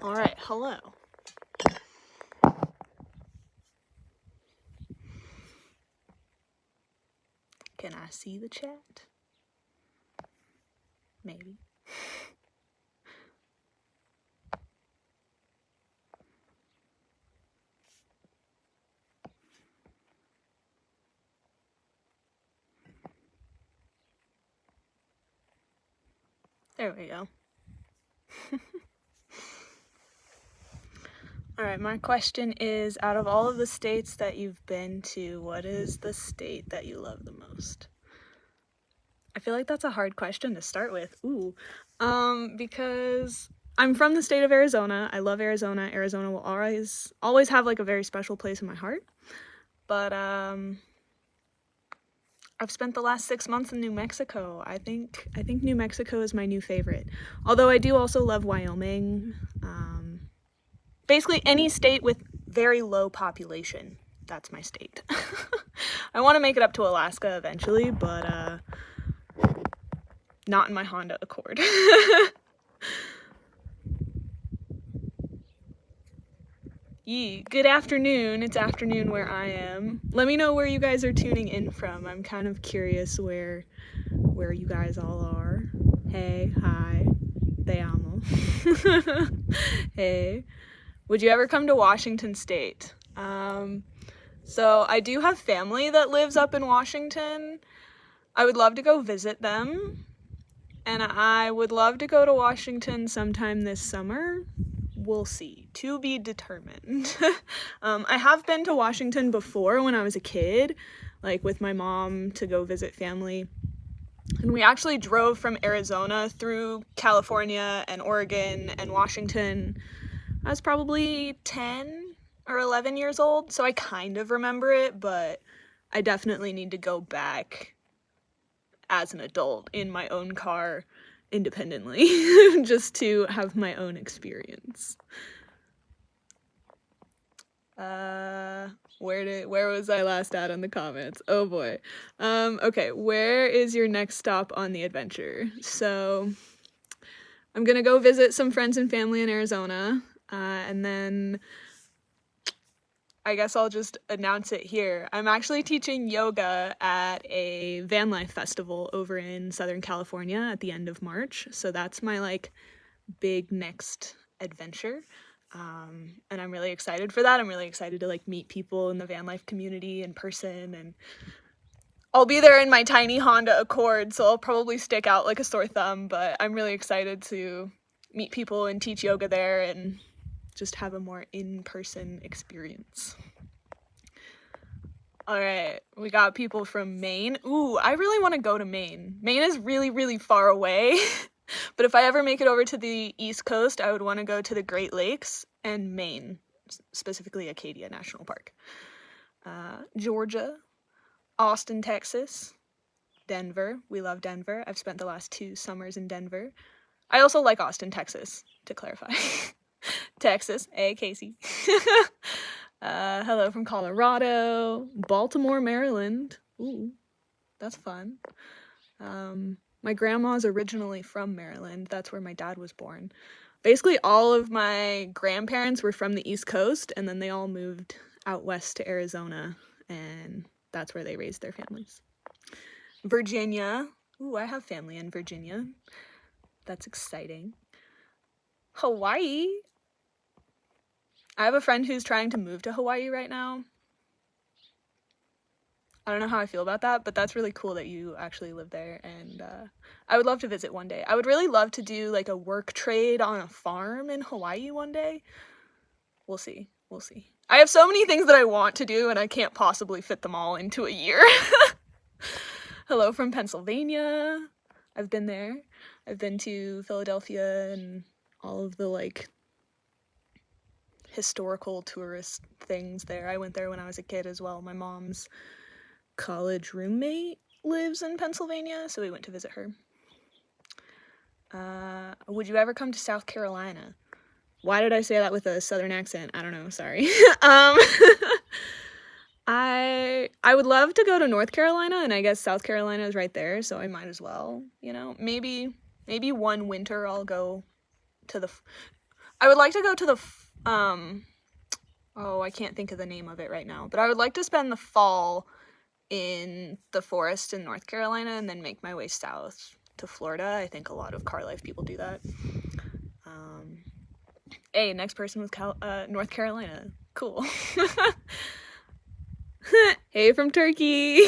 Alright, hello. Can I see the chat? Maybe. There we go. Alright, my question is, out of all of the states that you've been to, what is the state that you love the most? I feel like that's a hard question to start with. Because I'm from the state of Arizona. I love Arizona. Arizona will always have like a very special place in my heart. But I've spent the last 6 months in New Mexico. I think New Mexico is my new favorite. Although I do also love Wyoming. Basically any state with very low population. That's my state. I want to make it up to Alaska eventually, but not in my Honda Accord. Good afternoon. It's afternoon where I am. Let me know where you guys are tuning in from. I'm kind of curious where you guys all are. Hey, hi, te amo. Hey. Would you ever come to Washington State? So I do have family that lives up in Washington. I would love to go visit them. And I would love to go to Washington sometime this summer. We'll see. To be determined. I have been to Washington before when I was a kid, like with my mom to go visit family. And we actually drove from Arizona through California and Oregon and Washington. I was probably 10 or 11 years old, so I kind of remember it, but I definitely need to go back as an adult in my own car independently just to have my own experience. Where was I last at on the comments? Oh boy. Okay, where is your next stop on the adventure? So I'm gonna go visit some friends and family in Arizona, and then I guess I'll just announce it here. I'm actually teaching yoga at a van life festival over in Southern California at the end of March. So that's my like big next adventure. And I'm really excited for that. I'm really excited to like meet people in the van life community in person, and I'll be there in my tiny Honda Accord, so I'll probably stick out like a sore thumb, but I'm really excited to meet people and teach yoga there and just have a more in-person experience. Alright, we got people from Maine. Ooh, I really want to go to Maine. Maine is really, really far away, but if I ever make it over to the East Coast, I would want to go to the Great Lakes and Maine, specifically Acadia National Park. Georgia, Austin, Texas, Denver. We love Denver. I've spent the last 2 summers in Denver. I also like Austin, Texas, to clarify. Texas, hey Casey. Hello from Colorado, Baltimore, Maryland. Ooh, that's fun. My grandma's originally from Maryland. That's where my dad was born. Basically, all of my grandparents were from the East Coast, and then they all moved out west to Arizona, and that's where they raised their families. Virginia. Ooh, I have family in Virginia. That's exciting. Hawaii. I have a friend who's trying to move to Hawaii right now. I don't know how I feel about that, but that's really cool that you actually live there, and I would love to visit one day. I would really love to do like a work trade on a farm in Hawaii one day. We'll see. We'll see. I have so many things that I want to do, and I can't possibly fit them all into a year. Hello from Pennsylvania. I've been there. I've been to Philadelphia and all of the like historical tourist things there. I went there when I was a kid as well. My mom's college roommate lives in Pennsylvania, so we went to visit her. Would you ever come to South Carolina? Why did I say that with a southern accent? I don't know, sorry. I would love to go to North Carolina, and I guess South Carolina is right there, so I might as well, you know. Maybe one winter I'll go to I would like to go to the, oh, I can't think of the name of it right now, but I would like to spend the fall in the forest in North Carolina and then make my way south to Florida. I think a lot of car life people do that. Hey, next person was North Carolina. Cool. Hey from Turkey.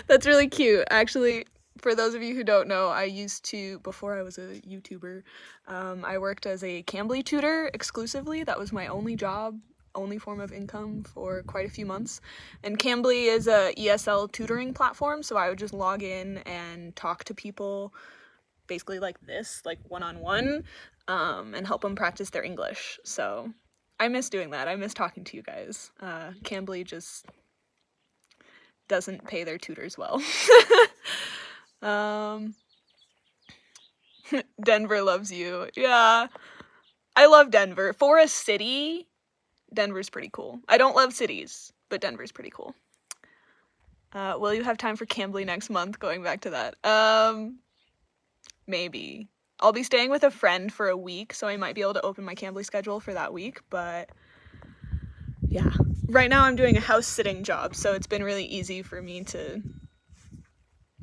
That's really cute. Actually, for those of you who don't know, I used to, before I was a YouTuber, I worked as a Cambly tutor exclusively. That was my only job, only form of income for quite a few months. And Cambly is a ESL tutoring platform, so I would just log in and talk to people basically like this, like one-on-one, and help them practice their English. So I miss doing that. I miss talking to you guys. Cambly just doesn't pay their tutors well. Denver loves you. Yeah, I love Denver. For a city, Denver's pretty cool. I don't love cities, but Denver's pretty cool. Will you have time for Cambly next month? Going back to that. Maybe. I'll be staying with a friend for a week, so I might be able to open my Cambly schedule for that week, but yeah. Right now I'm doing a house sitting job, so it's been really easy for me to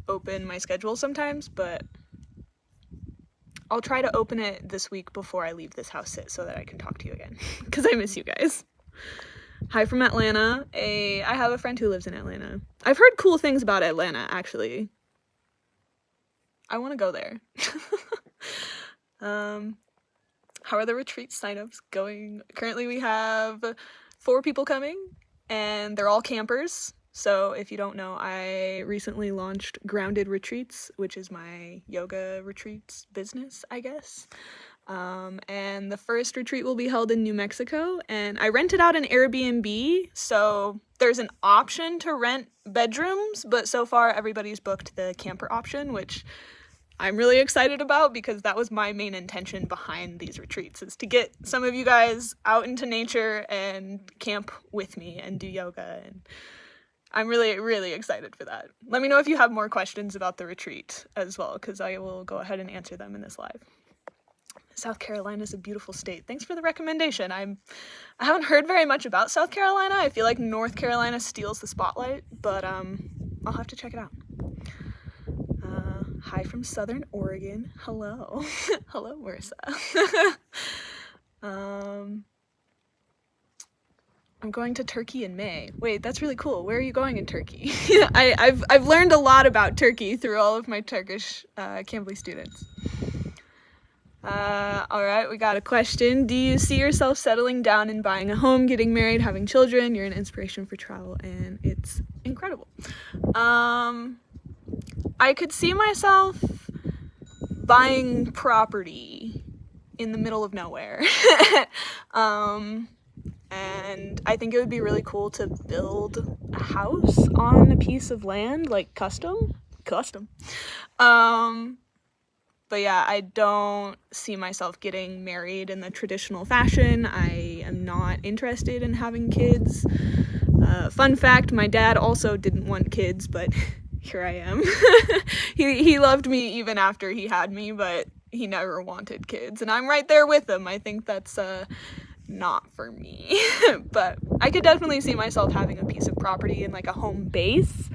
open my schedule sometimes, but I'll try to open it this week before I leave this house sit so that I can talk to you again, because I miss you guys. Hi from Atlanta. I have a friend who lives in Atlanta. I've heard cool things about Atlanta, actually. I want to go there. How are the retreat signups going? Currently we have 4 people coming, and they're all campers. So if you don't know, I recently launched Grounded Retreats, which is my yoga retreats business, I guess. And the first retreat will be held in New Mexico, and I rented out an Airbnb, so there's an option to rent bedrooms, but so far everybody's booked the camper option, which I'm really excited about because that was my main intention behind these retreats, is to get some of you guys out into nature and camp with me and do yoga, and I'm really, really excited for that. Let me know if you have more questions about the retreat as well, because I will go ahead and answer them in this live. South Carolina is a beautiful state. Thanks for the recommendation. I haven't heard very much about South Carolina. I feel like North Carolina steals the spotlight, but I'll have to check it out. Hi from Southern Oregon. Hello. Hello, Marissa. I'm going to Turkey in May. Wait, that's really cool. Where are you going in Turkey? I've learned a lot about Turkey through all of my Turkish Cambly students. Alright, we got a question. Do you see yourself settling down and buying a home, getting married, having children? You're an inspiration for travel, and it's incredible. I could see myself buying property in the middle of nowhere. And I think it would be really cool to build a house on a piece of land, like custom. But yeah, I don't see myself getting married in the traditional fashion. I am not interested in having kids. Fun fact, my dad also didn't want kids, but here I am. He loved me even after he had me, but he never wanted kids, and I'm right there with him. I think that's not for me. But I could definitely see myself having a piece of property and like a home base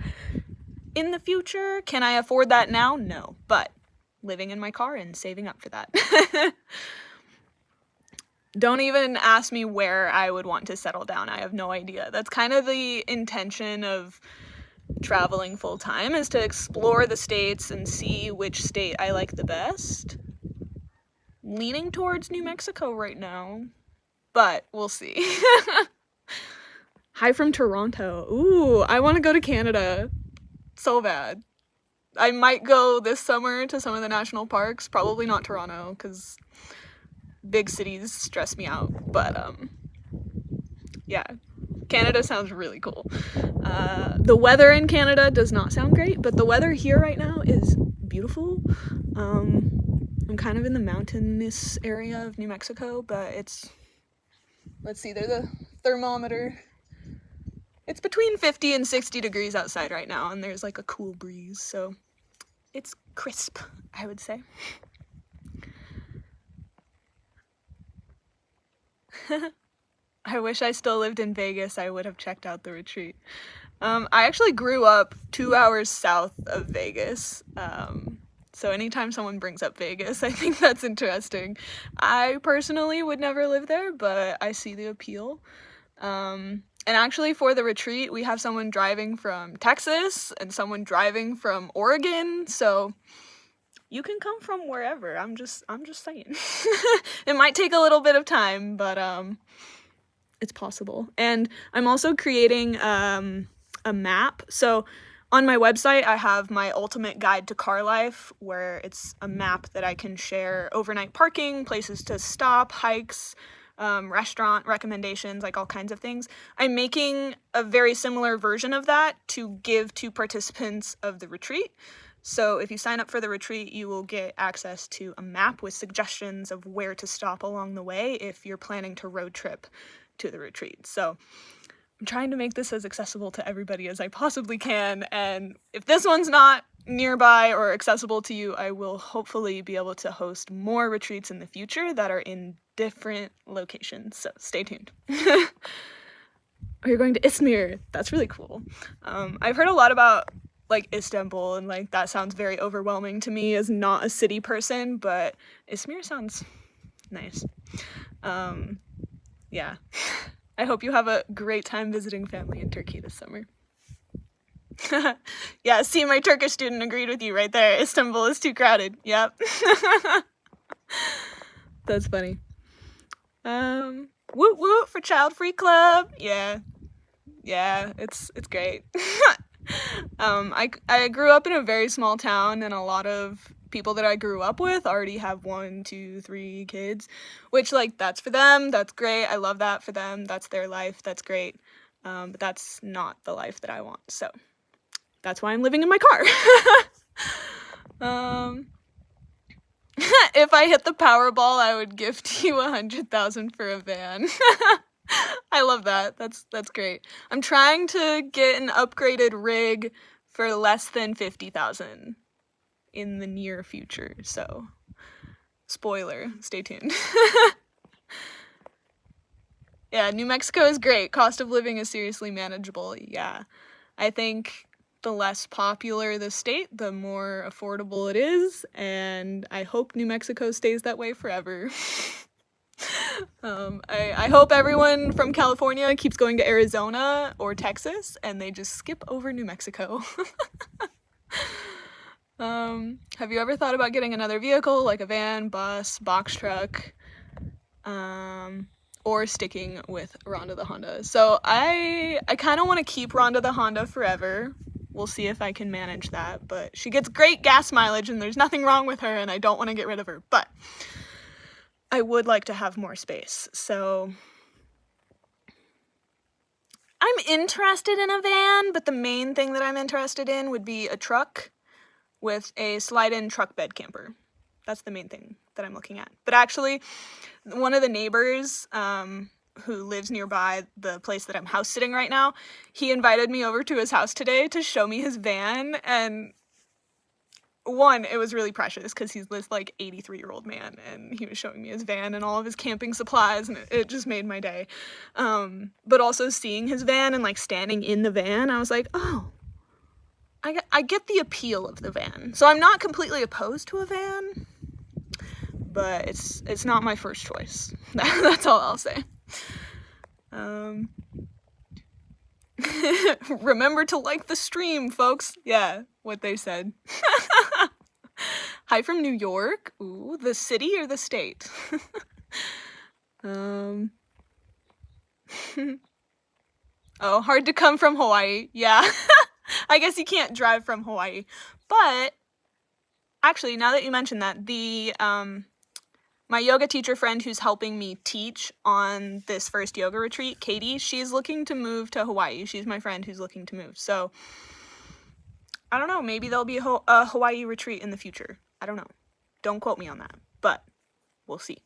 in the future. Can I afford that now? No, but living in my car and saving up for that. Don't even ask me where I would want to settle down. I have no idea. That's kind of the intention of traveling full time, is to explore the states and see which state I like the best. Leaning towards New Mexico right now, but we'll see. Hi from Toronto. Ooh, I want to go to Canada so bad. I might go this summer to some of the national parks, probably not Toronto, because big cities stress me out, but yeah, Canada sounds really cool. The weather in Canada does not sound great, but the weather here right now is beautiful. I'm kind of in the mountainous area of New Mexico, but it's, let's see, there's a thermometer. It's between 50 and 60 degrees outside right now, and there's like a cool breeze, so it's crisp, I would say. I wish I still lived in Vegas. I would have checked out the retreat. I actually grew up 2 hours south of Vegas. So anytime someone brings up Vegas, I think that's interesting. I personally would never live there, but I see the appeal. And actually for the retreat, we have someone driving from Texas and someone driving from Oregon, so you can come from wherever. I'm just saying. It might take a little bit of time, but it's possible. And I'm also creating a map. So on my website, I have my ultimate guide to car life, where it's a map that I can share overnight parking, places to stop, hikes, restaurant recommendations, like all kinds of things. I'm making a very similar version of that to give to participants of the retreat. So if you sign up for the retreat, you will get access to a map with suggestions of where to stop along the way if you're planning to road trip to the retreat. So I'm trying to make this as accessible to everybody as I possibly can, and if this one's not nearby or accessible to you, I will hopefully be able to host more retreats in the future that are in different locations, so stay tuned. Oh, you're going to Izmir. That's really cool. I've heard a lot about like Istanbul, and like that sounds very overwhelming to me as not a city person, but Izmir sounds nice. Yeah. I hope you have a great time visiting family in Turkey this summer. Yeah, see, my Turkish student agreed with you right there. Istanbul is too crowded. Yep. That's funny. Woot woot for Child Free Club. Yeah, it's great. I grew up in a very small town, and a lot of people that I grew up with already have 1, 2, 3 kids, which, like, that's for them. That's great. I love that for them. That's their life. That's great. But that's not the life that I want. So that's why I'm living in my car. If I hit the Powerball, I would gift you 100,000 for a van. I love that. That's great. I'm trying to get an upgraded rig for less than 50,000 in the near future. So, spoiler, stay tuned. Yeah, New Mexico is great. Cost of living is seriously manageable. Yeah. I think the less popular the state, the more affordable it is, and I hope New Mexico stays that way forever. I hope everyone from California keeps going to Arizona or Texas and they just skip over New Mexico. Have you ever thought about getting another vehicle like a van, bus, box truck, or sticking with Rhonda the Honda? So I kind of want to keep Rhonda the Honda forever. We'll see if I can manage that, but she gets great gas mileage and there's nothing wrong with her, and I don't want to get rid of her, but I would like to have more space. So I'm interested in a van, but the main thing that I'm interested in would be a truck with a slide-in truck bed camper. That's the main thing that I'm looking at. But actually, one of the neighbors who lives nearby the place that I'm house sitting right now, he invited me over to his house today to show me his van, and one, it was really precious because he's this like 83-year-old man, and he was showing me his van and all of his camping supplies, and it just made my day. But also seeing his van and like standing in the van, I was like, oh, I get the appeal of the van. So I'm not completely opposed to a van, but it's not my first choice. That's all I'll say. Remember to like the stream, folks. Yeah, what they said. Hi from New York. Ooh, the city or the state? Oh, hard to come from Hawaii. Yeah. I guess you can't drive from Hawaii. But actually, now that you mentioned that, the my yoga teacher friend who's helping me teach on this first yoga retreat, Katie, she's looking to move to Hawaii. She's my friend who's looking to move. So I don't know, maybe there'll be a Hawaii retreat in the future. I don't know. Don't quote me on that, but we'll see.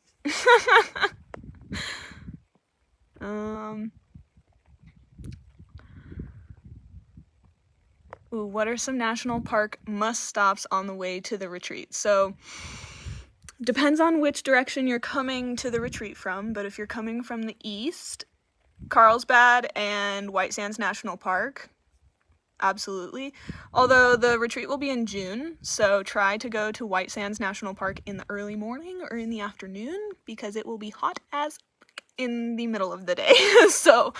Ooh, what are some national park must stops on the way to the retreat? So Depends on which direction you're coming to the retreat from, but if you're coming from the east, Carlsbad and White Sands National Park, absolutely. Although the retreat will be in June, so try to go to White Sands National Park in the early morning or in the afternoon, because it will be hot as in the middle of the day. So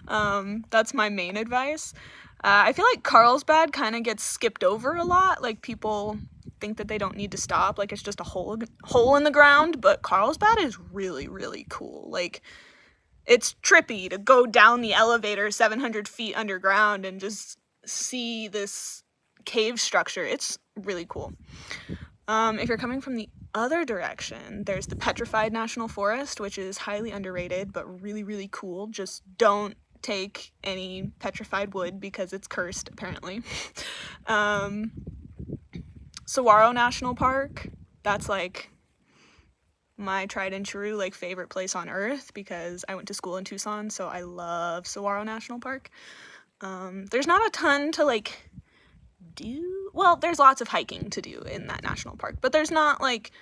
that's my main advice. I feel like Carlsbad kind of gets skipped over a lot. Like, people think that they don't need to stop, like it's just a hole in the ground, but Carlsbad is really, really cool. Like, it's trippy to go down the elevator 700 feet underground and just see this cave structure. It's really cool. If you're coming from the other direction, there's the Petrified National Forest, which is highly underrated but really, really cool. Just don't take any petrified wood because it's cursed, apparently. Saguaro National Park, that's like my tried and true like favorite place on earth, because I went to school in Tucson, so I love Saguaro National Park. There's not a ton to like do. Well, there's lots of hiking to do in that national park, but there's not like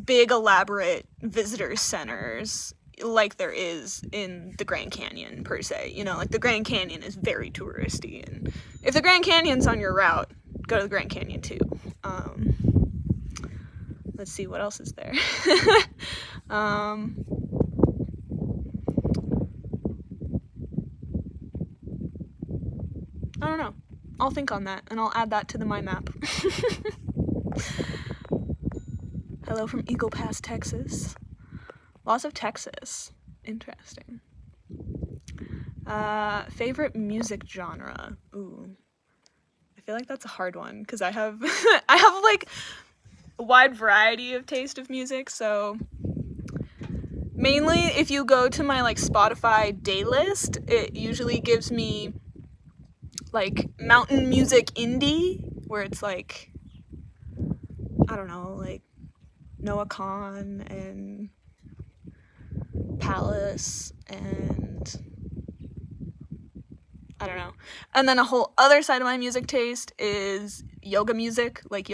big elaborate visitor centers like there is in the Grand Canyon per se. You know, like the Grand Canyon is very touristy, and if the Grand Canyon's on your route, go to the Grand Canyon too. Let's see, what else is there? I don't know. I'll think on that, and I'll add that to the my map. Hello from Eagle Pass, Texas. Lots of Texas. Interesting. Favorite music genre? Ooh. I feel like that's a hard one, because I have I have like a wide variety of taste of music, so mainly if you go to my like Spotify day list, it usually gives me like mountain music indie, where it's like, I don't know, like Noah Kahan and Palace and I don't know. And then a whole other side of my music taste is yoga music, like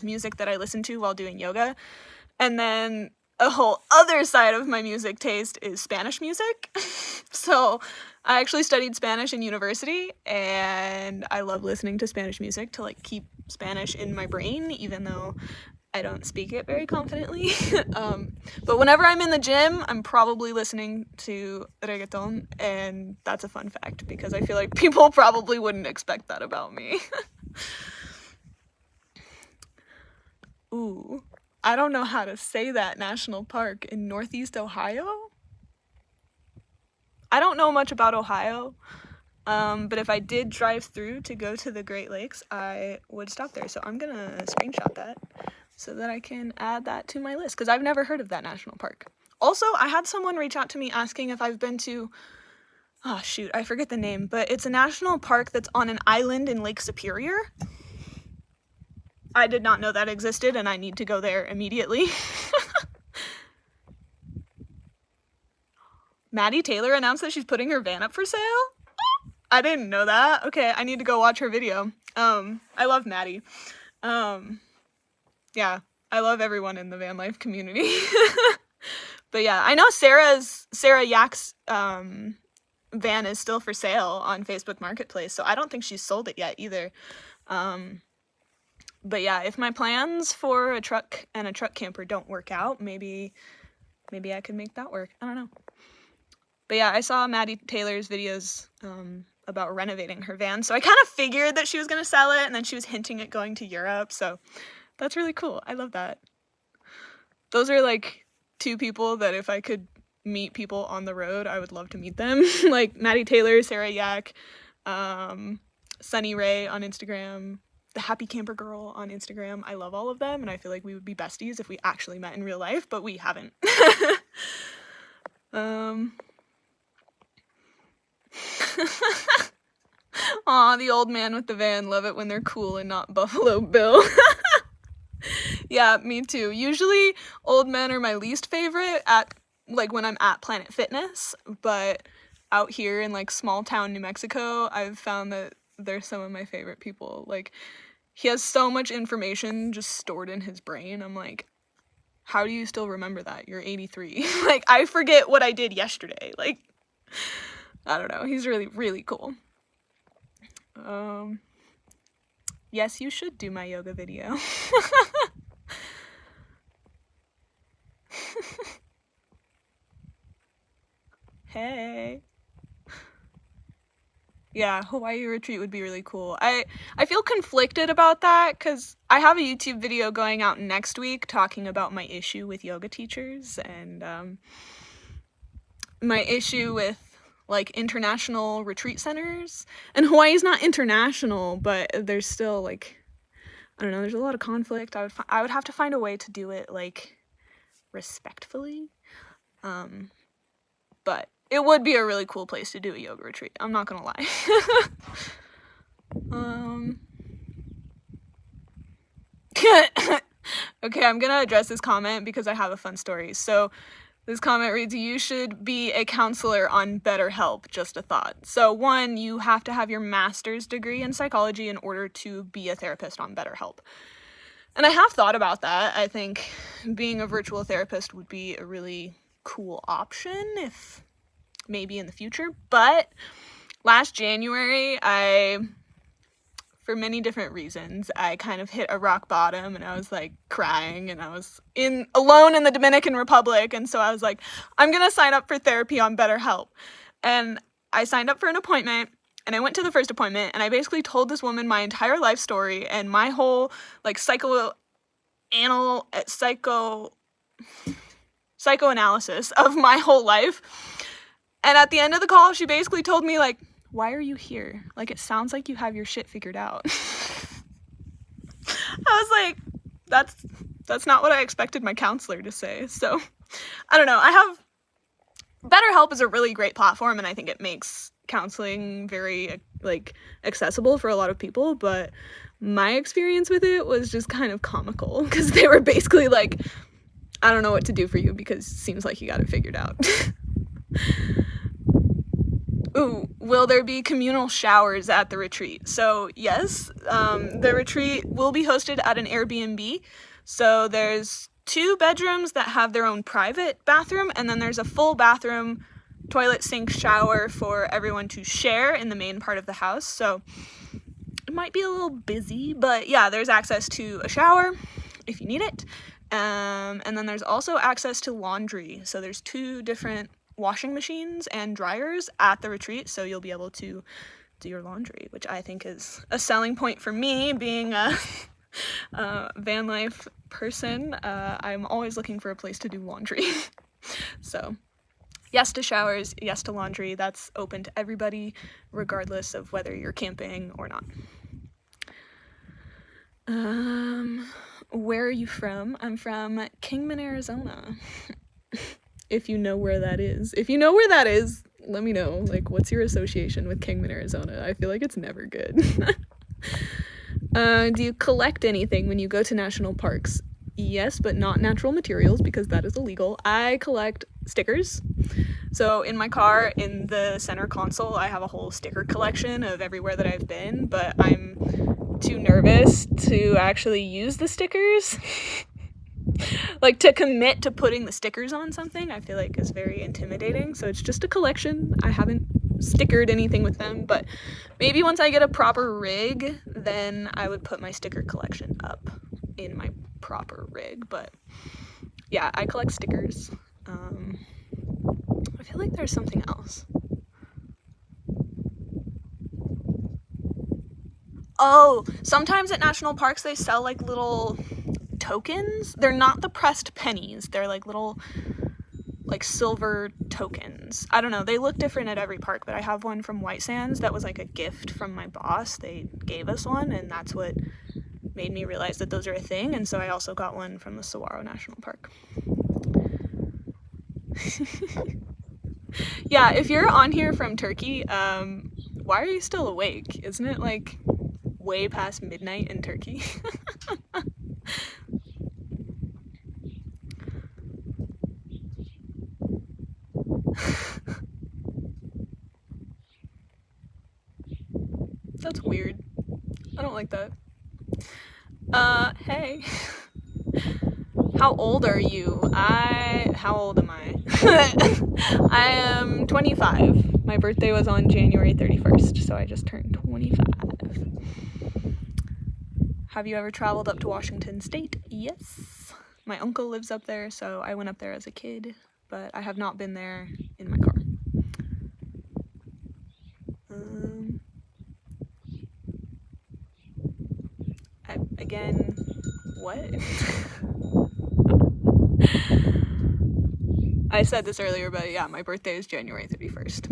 music that I listen to while doing yoga. And then a whole other side of my music taste is Spanish music. So I actually studied Spanish in university, and I love listening to Spanish music to like keep Spanish in my brain, even though I don't speak it very confidently. But whenever I'm in the gym, I'm probably listening to reggaeton, and that's a fun fact because I feel like people probably wouldn't expect that about me. Ooh, I don't know how to say that national park in Northeast Ohio. I don't know much about Ohio, but if I did drive through to go to the Great Lakes, I would stop there. So I'm gonna screenshot that so that I can add that to my list, because I've never heard of that national park. Also, I had someone reach out to me asking if I've been to, oh shoot, I forget the name, but it's a national park that's on an island in Lake Superior. I did not know that existed, and I need to go there immediately. Maddie Taylor announced that she's putting her van up for sale? I didn't know that. Okay, I need to go watch her video. I love Maddie. Yeah, I love everyone in the van life community. But yeah, I know Sarah Yak's van is still for sale on Facebook Marketplace, so I don't think she's sold it yet either. But yeah, if my plans for a truck and a truck camper don't work out, maybe I could make that work. I don't know. But yeah, I saw Maddie Taylor's videos about renovating her van, so I kind of figured that she was going to sell it, and then she was hinting at going to Europe, so that's really cool. I love that. Those are like two people that if I could meet people on the road, I would love to meet them. Like Maddie Taylor, Sarah Yak, Sunny Ray on Instagram, the Happy Camper Girl on Instagram. I love all of them, and I feel like we would be besties if we actually met in real life, but we haven't. Aw, the old man with the van. Love it when they're cool and not Buffalo Bill. Yeah, me too. Usually old men are my least favorite at like when I'm at Planet Fitness, but out here in like small town New Mexico, I've found that they're some of my favorite people. Like, he has so much information just stored in his brain. I'm like, how do you still remember that? You're 83. Like, I forget what I did yesterday. Like, I don't know. He's really, really cool. Yes, you should do my yoga video. Hey. Yeah, Hawaii retreat would be really cool. I feel conflicted about that because I have a YouTube video going out next week talking about my issue with yoga teachers and my issue with like international retreat centers. And Hawaii's not international, but there's still like, I don't know, there's a lot of conflict. I would have to find a way to do it like respectfully. But it would be a really cool place to do a yoga retreat. I'm not gonna lie. Okay, I'm gonna address this comment because I have a fun story. So this comment reads, you should be a counselor on BetterHelp, just a thought. So one, you have to have your master's degree in psychology in order to be a therapist on BetterHelp. And I have thought about that. I think being a virtual therapist would be a really cool option if maybe in the future. But last January, for many different reasons, I kind of hit a rock bottom and I was like crying and I was alone in the Dominican Republic. And so I was like, I'm going to sign up for therapy on BetterHelp. And I signed up for an appointment and I went to the first appointment and I basically told this woman my entire life story and my whole like psychoanalysis of my whole life. And at the end of the call, she basically told me like, why are you here? Like, it sounds like you have your shit figured out. I was like, that's not what I expected my counselor to say. So I don't know. BetterHelp is a really great platform and I think it makes counseling very like accessible for a lot of people, but my experience with it was just kind of comical because they were basically like, I don't know what to do for you because it seems like you got it figured out. Ooh, will there be communal showers at the retreat? So yes, the retreat will be hosted at an Airbnb. So there's 2 bedrooms that have their own private bathroom, and then there's a full bathroom, toilet, sink, shower for everyone to share in the main part of the house. So it might be a little busy, but yeah, there's access to a shower if you need it. And then there's also access to laundry. So there's 2 different washing machines and dryers at the retreat, so you'll be able to do your laundry, which I think is a selling point for me being a van life person. I'm always looking for a place to do laundry. So yes to showers, yes to laundry. That's open to everybody regardless of whether you're camping or not. Where are you from? I'm from Kingman, Arizona. If you know where that is. If you know where that is, let me know. Like, what's your association with Kingman, Arizona? I feel like it's never good. Do you collect anything when you go to national parks? Yes, but not natural materials because that is illegal. I collect stickers. So in my car, in the center console, I have a whole sticker collection of everywhere that I've been, but I'm too nervous to actually use the stickers. Like, to commit to putting the stickers on something, I feel like is very intimidating. So it's just a collection. I haven't stickered anything with them, but maybe once I get a proper rig, then I would put my sticker collection up in my proper rig. But yeah, I collect stickers. I feel like there's something else. Oh, sometimes at national parks they sell like little tokens. They're not the pressed pennies. They're like little like silver tokens. I don't know. They look different at every park, but I have one from White Sands that was like a gift from my boss. They gave us one and that's what made me realize that those are a thing. And so I also got one from the Saguaro National Park. Yeah, if you're on here from Turkey, why are you still awake? Isn't it like way past midnight in Turkey? That's weird. I don't like that. Hey. How old are you? How old am I? I am 25. My birthday was on January 31st, so I just turned 25. Have you ever traveled up to Washington State? Yes. My uncle lives up there, so I went up there as a kid, but I have not been there in my car. Again, what? I said this earlier, but yeah, my birthday is January 31st.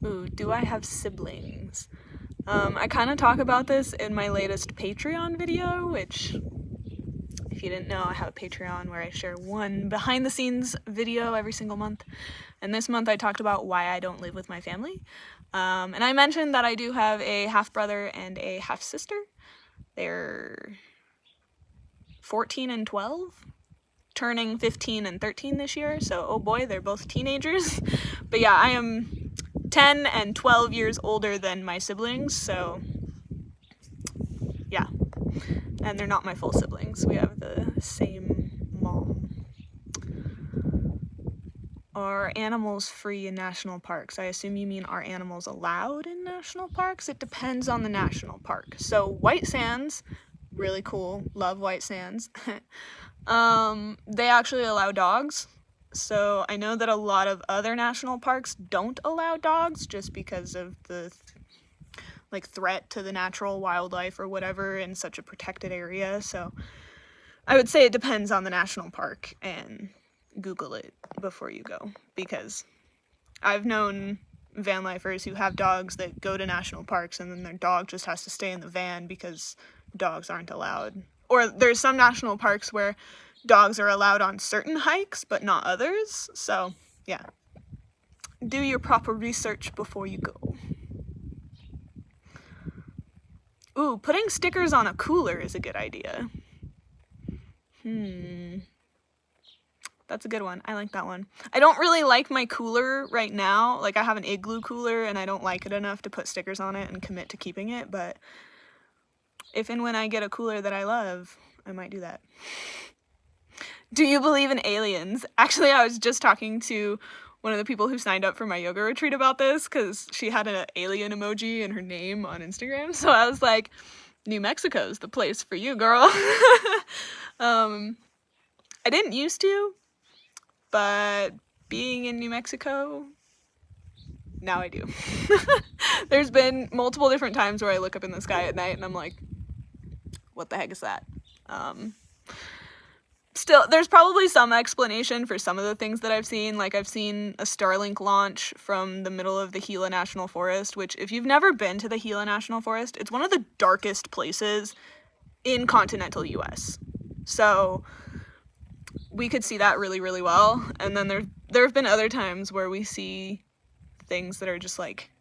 Ooh, do I have siblings? I kind of talk about this in my latest Patreon video, which, if you didn't know, I have a Patreon where I share one behind-the-scenes video every single month. And this month I talked about why I don't live with my family. And I mentioned that I do have a half-brother and a half-sister. They're 14 and 12, turning 15 and 13 this year, so oh boy, they're both teenagers. But yeah, I am 10 and 12 years older than my siblings, so yeah. And they're not my full siblings. We have the same mom. Are animals free in national parks? I assume you mean, are animals allowed in national parks? It depends on the national park. So White Sands, really cool, love White Sands. They actually allow dogs. So I know that a lot of other national parks don't allow dogs just because of the threat to the natural wildlife or whatever in such a protected area. So I would say it depends on the national park, and Google it before you go, because I've known van lifers who have dogs that go to national parks and then their dog just has to stay in the van because dogs aren't allowed. Or there's some national parks where dogs are allowed on certain hikes but not others. So yeah, do your proper research before you go. Ooh, putting stickers on a cooler is a good idea. That's a good one. I like that one. I don't really like my cooler right now. Like, I have an Igloo cooler and I don't like it enough to put stickers on it and commit to keeping it, but if and when I get a cooler that I love, I might do that. Do you believe in aliens? Actually, I was just talking to one of the people who signed up for my yoga retreat about this, because she had an alien emoji in her name on Instagram, so I was like, New Mexico's the place for you, girl. I didn't used to, but being in New Mexico, now I do. There's been multiple different times where I look up in the sky at night and I'm like, what the heck is that? Still, there's probably some explanation for some of the things that I've seen. Like, I've seen a Starlink launch from the middle of the Gila National Forest, which, if you've never been to the Gila National Forest, it's one of the darkest places in continental US. So we could see that really, really well. And then there have been other times where we see things that are just like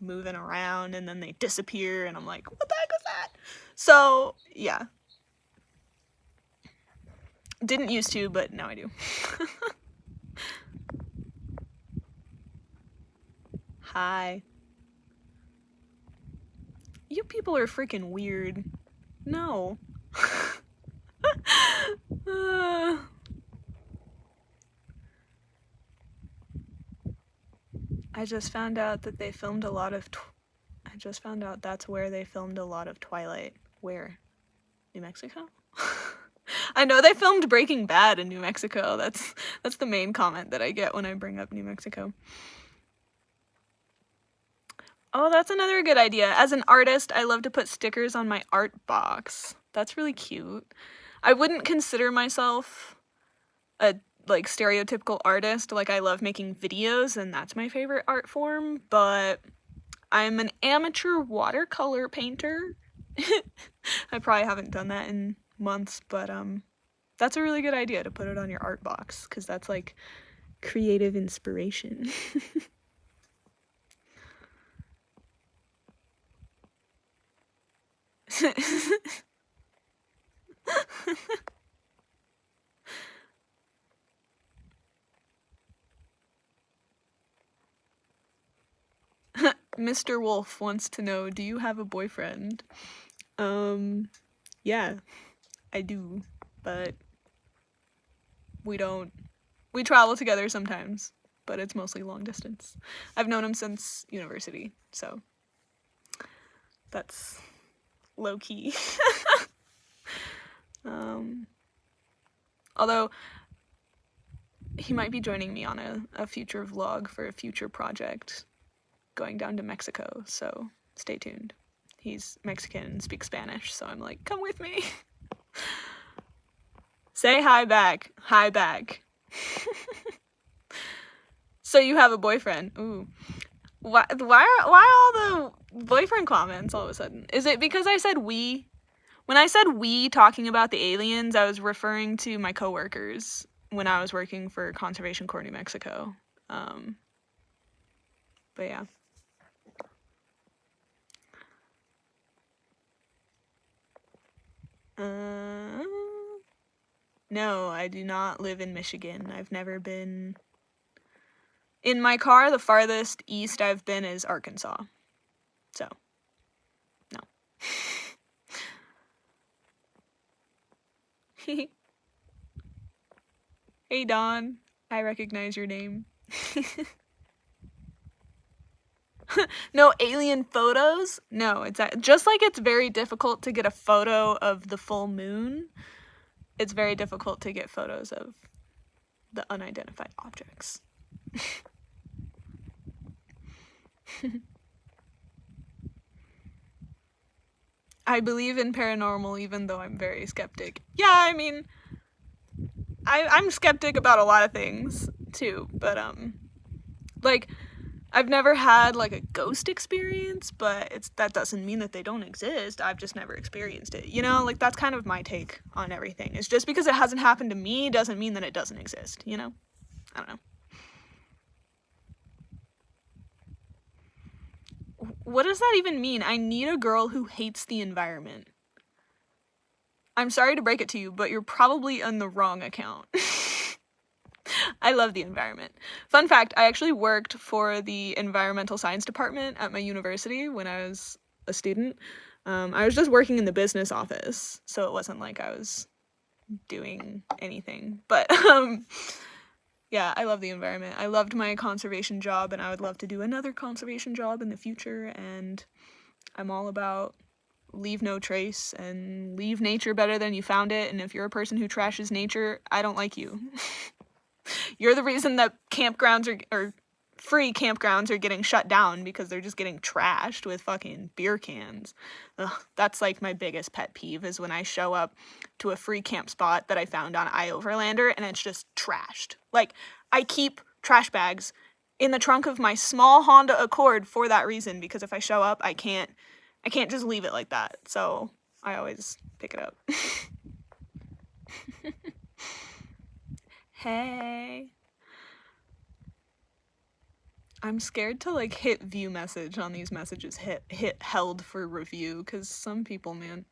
moving around and then they disappear and I'm like, what the heck is that? So yeah. Didn't used to, but now I do. Hi. You people are freaking weird. No. I just found out that they filmed a lot of I just found out that's where they filmed a lot of Twilight. Where? New Mexico? I know they filmed Breaking Bad in New Mexico. That's the main comment that I get when I bring up New Mexico. Oh, that's another good idea. As an artist, I love to put stickers on my art box. That's really cute. I wouldn't consider myself a stereotypical artist. Like, I love making videos and that's my favorite art form, but I'm an amateur watercolor painter. I probably haven't done that in months, but that's a really good idea to put it on your art box, because that's like creative inspiration. Mr. Wolf wants to know, do you have a boyfriend? Yeah, I do, but we travel together sometimes, but it's mostly long distance. I've known him since university, so that's low key. Although he might be joining me on a future vlog for a future project going down to Mexico, so stay tuned. He's Mexican and speaks Spanish, so I'm like, come with me. Say hi back. Hi back. So you have a boyfriend. Ooh. Why all the boyfriend comments all of a sudden? Is it because I said we? When I said we talking about the aliens, I was referring to my coworkers when I was working for Conservation Corps New Mexico. But yeah. No, I do not live in Michigan. I've never been. In my car, the farthest east I've been is Arkansas. So, no. Hey Dawn, I recognize your name. No alien photos? No, it's just like it's very difficult to get a photo of the full moon. It's very difficult to get photos of the unidentified objects. I believe in paranormal even though I'm very skeptic. Yeah, I mean, I'm skeptic about a lot of things too, but like I've never had like a ghost experience, but that doesn't mean that they don't exist. I've just never experienced it. You know, like that's kind of my take on everything. It's just because it hasn't happened to me doesn't mean that it doesn't exist, you know? I don't know. What does that even mean? I need a girl who hates the environment. I'm sorry to break it to you, but you're probably on the wrong account. I love the environment. Fun fact, I actually worked for the environmental science department at my university when I was a student. I was just working in the business office, so it wasn't like I was doing anything. But yeah, I love the environment. I loved my conservation job, and I would love to do another conservation job in the future, and I'm all about leave no trace and leave nature better than you found it, and if you're a person who trashes nature, I don't like you. You're the reason that campgrounds or free campgrounds are getting shut down because they're just getting trashed with fucking beer cans. Ugh, that's like my biggest pet peeve is when I show up to a free camp spot that I found on iOverlander and it's just trashed. Like, I keep trash bags in the trunk of my small Honda Accord for that reason, because if I show up, I can't just leave it like that. So I always pick it up. Hey. I'm scared to like hit view message on these messages, hit held for review, because some people, man.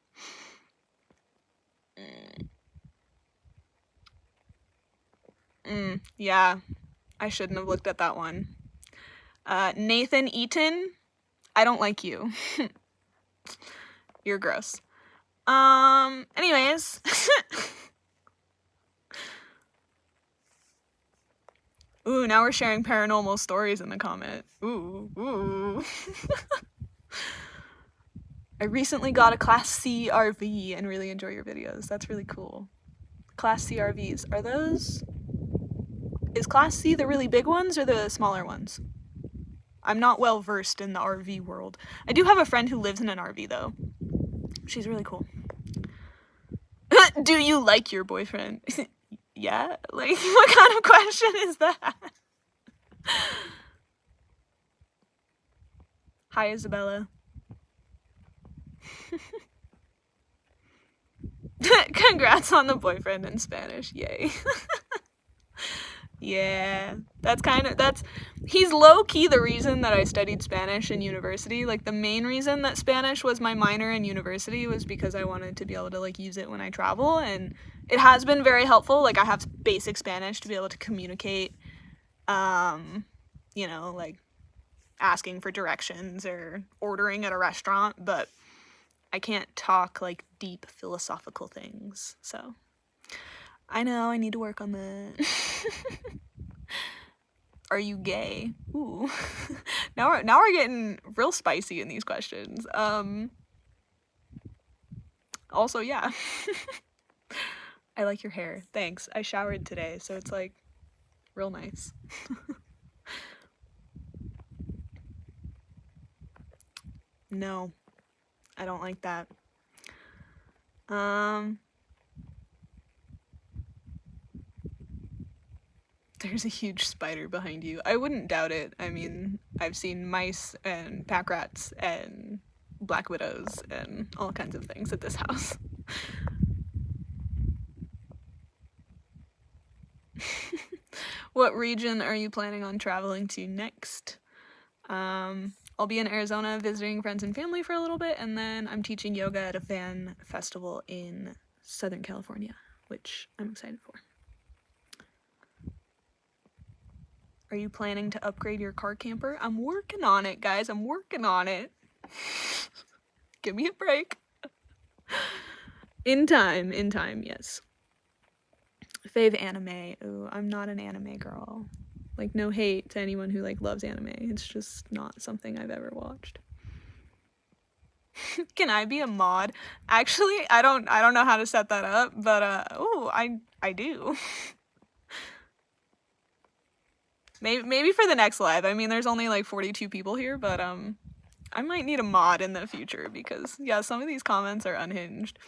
Yeah, I shouldn't have looked at that one. Nathan Eaton, I don't like you. You're gross. Anyways. Ooh, now we're sharing paranormal stories in the comment. Ooh. I recently got a Class C RV and really enjoy your videos. That's really cool. Class C RVs. Is Class C the really big ones or the smaller ones? I'm not well versed in the RV world. I do have a friend who lives in an RV though. She's really cool. Do you like your boyfriend? Yeah? Like, what kind of question is that? Hi, Isabella. Congrats on the boyfriend in Spanish. Yay. Yeah, he's low-key the reason that I studied Spanish in university. Like, the main reason that Spanish was my minor in university was because I wanted to be able to, like, use it when I travel, and it has been very helpful. Like, I have basic Spanish to be able to communicate, you know, like, asking for directions or ordering at a restaurant, but I can't talk, like, deep philosophical things, so I know I need to work on that. Are you gay? Ooh. now we're getting real spicy in these questions. Also, yeah. I like your hair. Thanks. I showered today, so it's like real nice. No. I don't like that. There's a huge spider behind you. I wouldn't doubt it. I mean, I've seen mice and pack rats and black widows and all kinds of things at this house. What region are you planning on traveling to next? I'll be in Arizona visiting friends and family for a little bit, and then I'm teaching yoga at a fan festival in Southern California, which I'm excited for. Are you planning to upgrade your car camper? I'm working on it, guys. I'm working on it. Give me a break. In time, yes. Fave anime. Ooh, I'm not an anime girl. Like, no hate to anyone who, like, loves anime. It's just not something I've ever watched. Can I be a mod? Actually, I don't know how to set that up, but ooh, I do. Maybe for the next live. I mean, there's only like 42 people here, but I might need a mod in the future because, yeah, some of these comments are unhinged.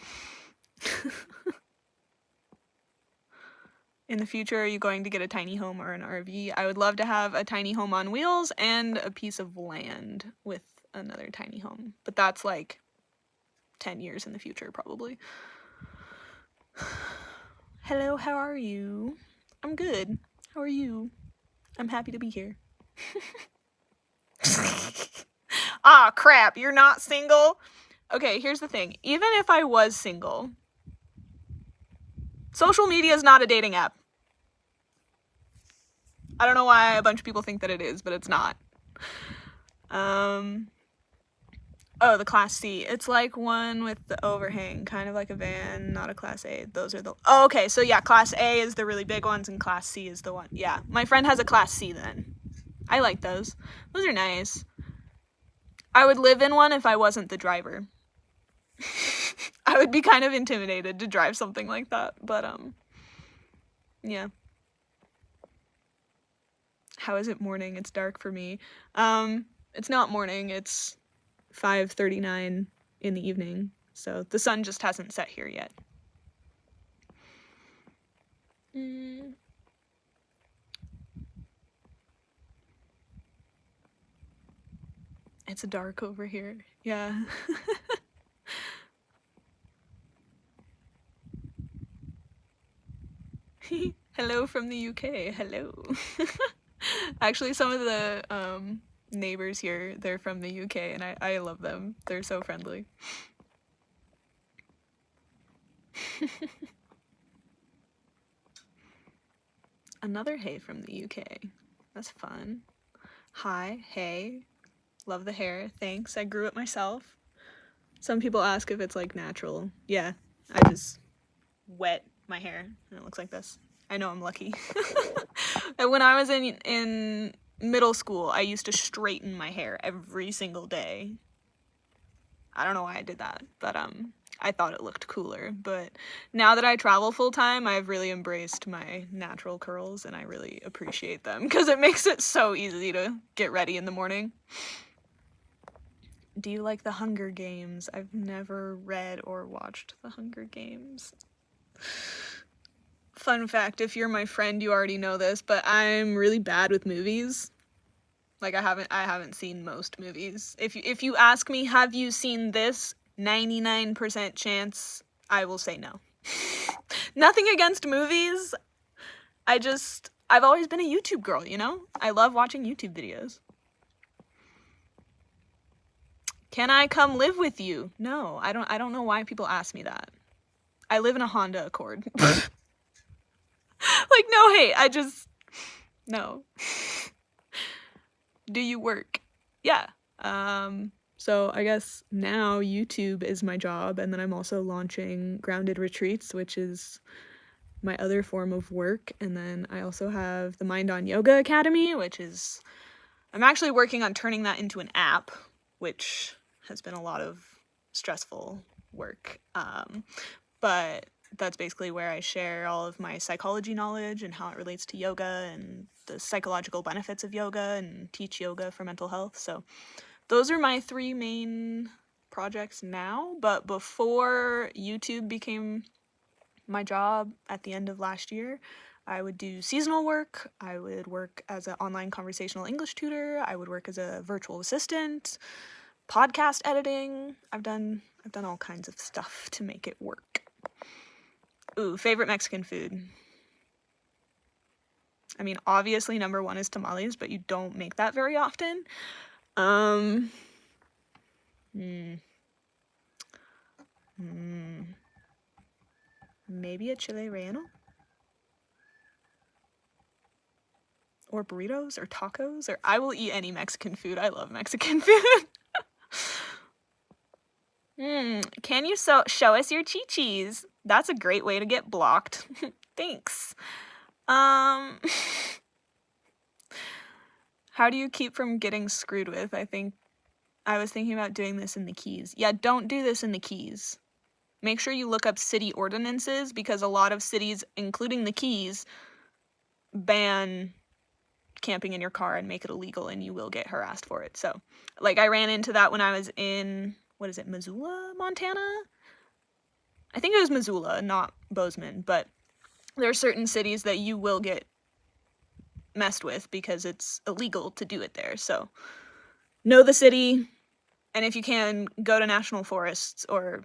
In the future, are you going to get a tiny home or an RV? I would love to have a tiny home on wheels and a piece of land with another tiny home, but that's like 10 years in the future, probably. Hello, how are you? I'm good. How are you? I'm happy to be here. Ah, crap, you're not single? Okay, here's the thing. Even if I was single, social media is not a dating app. I don't know why a bunch of people think that it is, but it's not. Oh, the Class C. It's like one with the overhang, kind of like a van, not a Class A. Those are the... Oh, okay, so yeah, Class A is the really big ones, and Class C is the one... Yeah, my friend has a Class C then. I like those. Those are nice. I would live in one if I wasn't the driver. I would be kind of intimidated to drive something like that, but, yeah. How is it morning? It's dark for me. It's not morning, it's 5:39 in the evening, so the sun just hasn't set here yet. It's dark over here. Yeah. Hello from the UK. Hello. Actually, some of the neighbors here, they're from the UK, and I love them. They're so friendly. Another hey from the UK. That's fun. Hi, hey. Love the hair. Thanks. I grew it myself. Some people ask if it's like natural. Yeah, I just wet my hair and it looks like this. I know I'm lucky. When I was in middle school, I used to straighten my hair every single day. I don't know why I did that, but I thought it looked cooler. But now that I travel full time, I've really embraced my natural curls and I really appreciate them because it makes it so easy to get ready in the morning. Do you like the Hunger Games? I've never read or watched the Hunger Games. Fun fact, if you're my friend, you already know this, but I'm really bad with movies. Like, I haven't seen most movies. If you ask me, have you seen this? 99% chance I will say no. Nothing against movies. I just I've always been a YouTube girl, you know? I love watching YouTube videos. Can I come live with you? No, I don't know why people ask me that. I live in a Honda Accord. Like, no hate, no. Do you work? Yeah. So I guess now YouTube is my job, and then I'm also launching Grounded Retreats, which is my other form of work, and then I also have the Mind on Yoga Academy, which is, I'm actually working on turning that into an app, which has been a lot of stressful work, but that's basically where I share all of my psychology knowledge and how it relates to yoga and the psychological benefits of yoga, and teach yoga for mental health. So those are my 3 main projects now, but before YouTube became my job at the end of last year, I would do seasonal work. I would work as an online conversational English tutor. I would work as a virtual assistant, podcast editing. I've done all kinds of stuff to make it work. Ooh, favorite Mexican food. I mean, obviously number 1 is tamales, but you don't make that very often. Maybe a chile relleno? Or burritos, or tacos, or I will eat any Mexican food. I love Mexican food. Can you show us your chi-chis? That's a great way to get blocked. Thanks. How do you keep from getting screwed with? I was thinking about doing this in the Keys. Yeah, don't do this in the Keys. Make sure you look up city ordinances, because a lot of cities, including the Keys, ban camping in your car and make it illegal, and you will get harassed for it. So, like, I ran into that when I was in, Missoula, Montana? I think it was Missoula, not Bozeman, but there are certain cities that you will get messed with because it's illegal to do it there. So, know the city, and if you can, go to national forests, or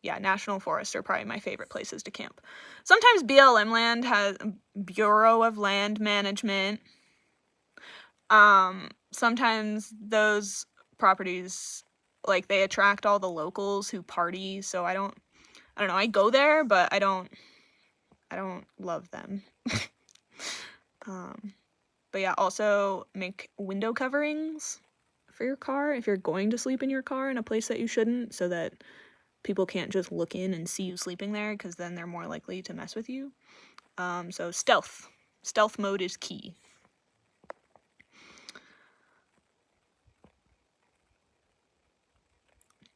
national forests are probably my favorite places to camp. Sometimes BLM land has Bureau of Land Management. Sometimes those properties, like, they attract all the locals who party, so I don't know, I go there, but I don't love them. But yeah, also make window coverings for your car if you're going to sleep in your car in a place that you shouldn't, so that people can't just look in and see you sleeping there, because then they're more likely to mess with you. So stealth mode is key.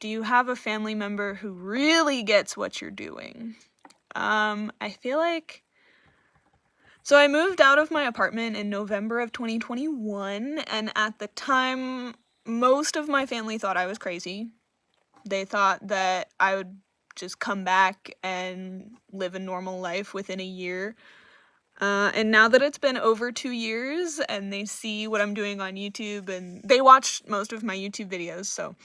Do you have a family member who really gets what you're doing? I feel like, so I moved out of my apartment in November of 2021, and at the time, most of my family thought I was crazy. They thought that I would just come back and live a normal life within a year. And now that it's been over 2 years, and they see what I'm doing on YouTube, and they watch most of my YouTube videos, so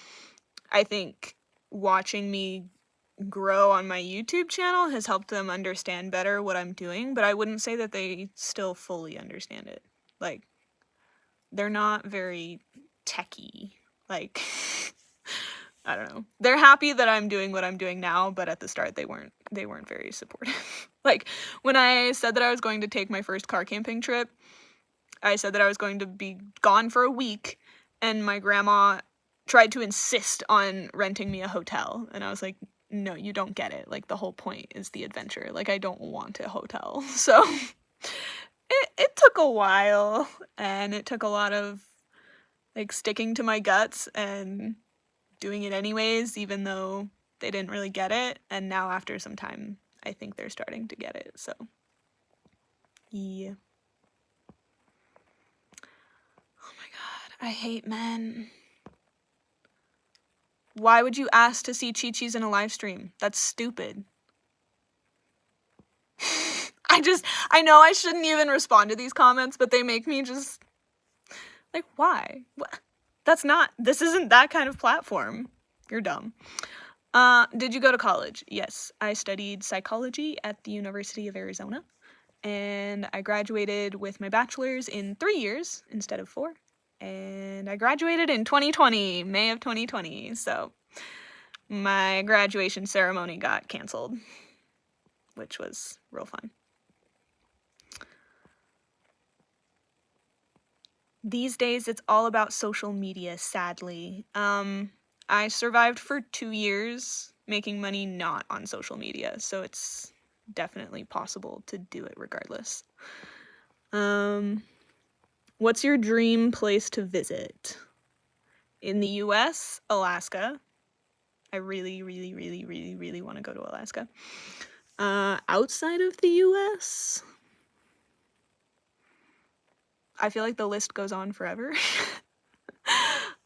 I think watching me grow on my YouTube channel has helped them understand better what I'm doing, but I wouldn't say that they still fully understand it. Like, they're not very techie. Like, I don't know. They're happy that I'm doing what I'm doing now, but at the start they weren't very supportive. Like, when I said that I was going to take my first car camping trip, I said that I was going to be gone for a week, and my grandma tried to insist on renting me a hotel, and I was like, no, you don't get it. Like, the whole point is the adventure. Like, I don't want a hotel. So it took a while, and it took a lot of, like, sticking to my guts and doing it anyways, even though they didn't really get it. And now after some time, I think they're starting to get it. So yeah. Oh my god, I hate men. Why would you ask to see Chi-Chi's in a live stream? That's stupid. I know I shouldn't even respond to these comments, but they make me just, like, why? What? This isn't that kind of platform. You're dumb. Did you go to college? Yes, I studied psychology at the University of Arizona. and I graduated with my bachelor's in 3 years instead of 4. And I graduated in 2020, May of 2020, so my graduation ceremony got canceled, which was real fun. These days, it's all about social media, sadly. I survived for 2 years making money not on social media, so it's definitely possible to do it regardless. What's your dream place to visit? In the US, Alaska. I really, really, really, really, really want to go to Alaska. Outside of the US, I feel like the list goes on forever.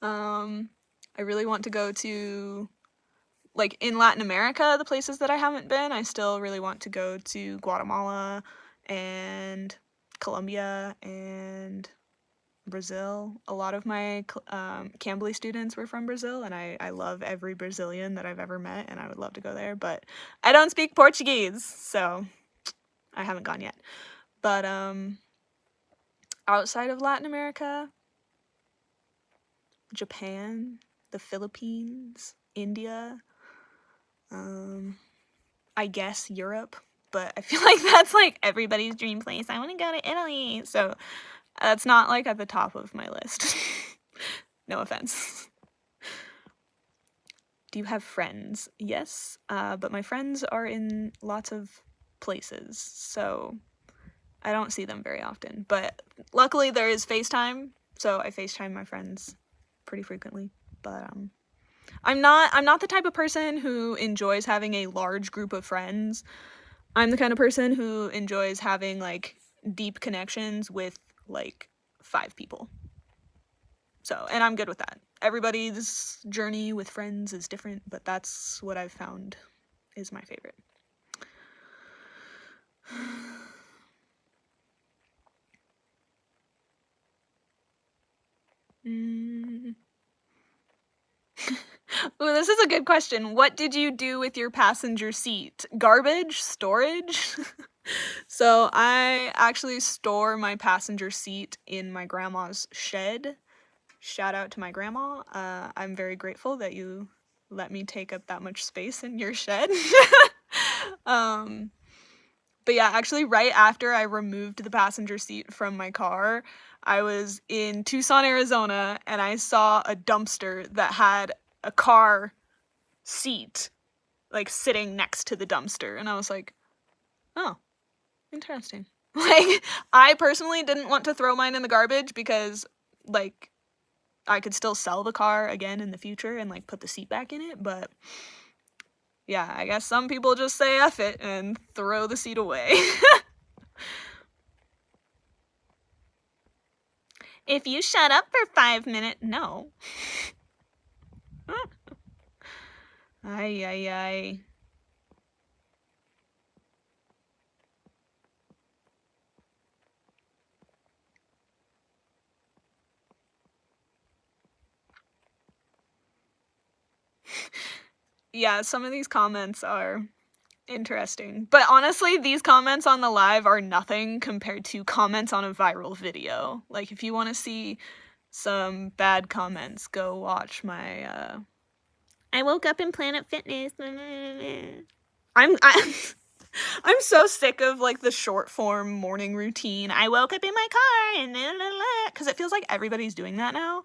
I really want to go to, like, in Latin America, the places that I haven't been. I still really want to go to Guatemala and Colombia and Brazil. A lot of my Cambly students were from Brazil, and I love every Brazilian that I've ever met, and I would love to go there, but I don't speak Portuguese, so I haven't gone yet. But outside of Latin America, Japan, the Philippines, India, I guess Europe, but I feel like that's like everybody's dream place. I want to go to Italy, so that's not like at the top of my list. No offense. Do you have friends? Yes, but my friends are in lots of places, so I don't see them very often. But luckily there is FaceTime, so I FaceTime my friends pretty frequently. But I'm not the type of person who enjoys having a large group of friends. I'm the kind of person who enjoys having like deep connections with like 5 people. So, and I'm good with that. Everybody's journey with friends is different, but that's what I've found is my favorite. Ooh, this is a good question. What did you do with your passenger seat? Garbage? Storage? So I actually store my passenger seat in my grandma's shed. Shout out to my grandma. I'm very grateful that you let me take up that much space in your shed. But yeah, actually right after I removed the passenger seat from my car, I was in Tucson, Arizona, and I saw a dumpster that had a car seat like sitting next to the dumpster, and I was like, oh, interesting. Like, I personally didn't want to throw mine in the garbage because like I could still sell the car again in the future and like put the seat back in it, but yeah, I guess some people just say F it and throw the seat away. If you shut up for 5 minutes, no. Ay, ay, ay. Yeah, some of these comments are interesting. But honestly, these comments on the live are nothing compared to comments on a viral video. Like, if you want to see some bad comments, go watch my, I woke up in Planet Fitness. I'm so sick of, like, the short form morning routine. I woke up in my car and because it feels like everybody's doing that now.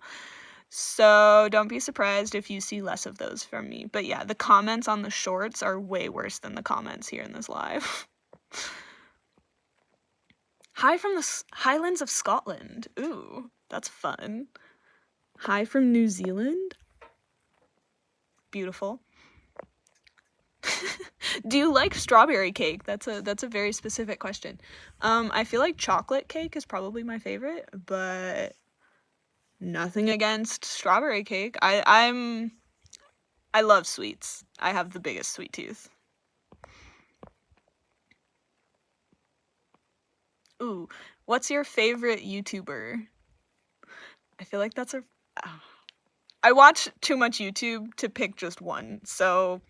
So don't be surprised if you see less of those from me. But yeah, the comments on the shorts are way worse than the comments here in this live. Hi from the Highlands of Scotland. Ooh, that's fun. Hi from New Zealand. Beautiful. Do you like strawberry cake? That's a very specific question. I feel like chocolate cake is probably my favorite, but nothing against strawberry cake. I love sweets. I have the biggest sweet tooth. Ooh, what's your favorite YouTuber? I feel like that's I watch too much YouTube to pick just one, so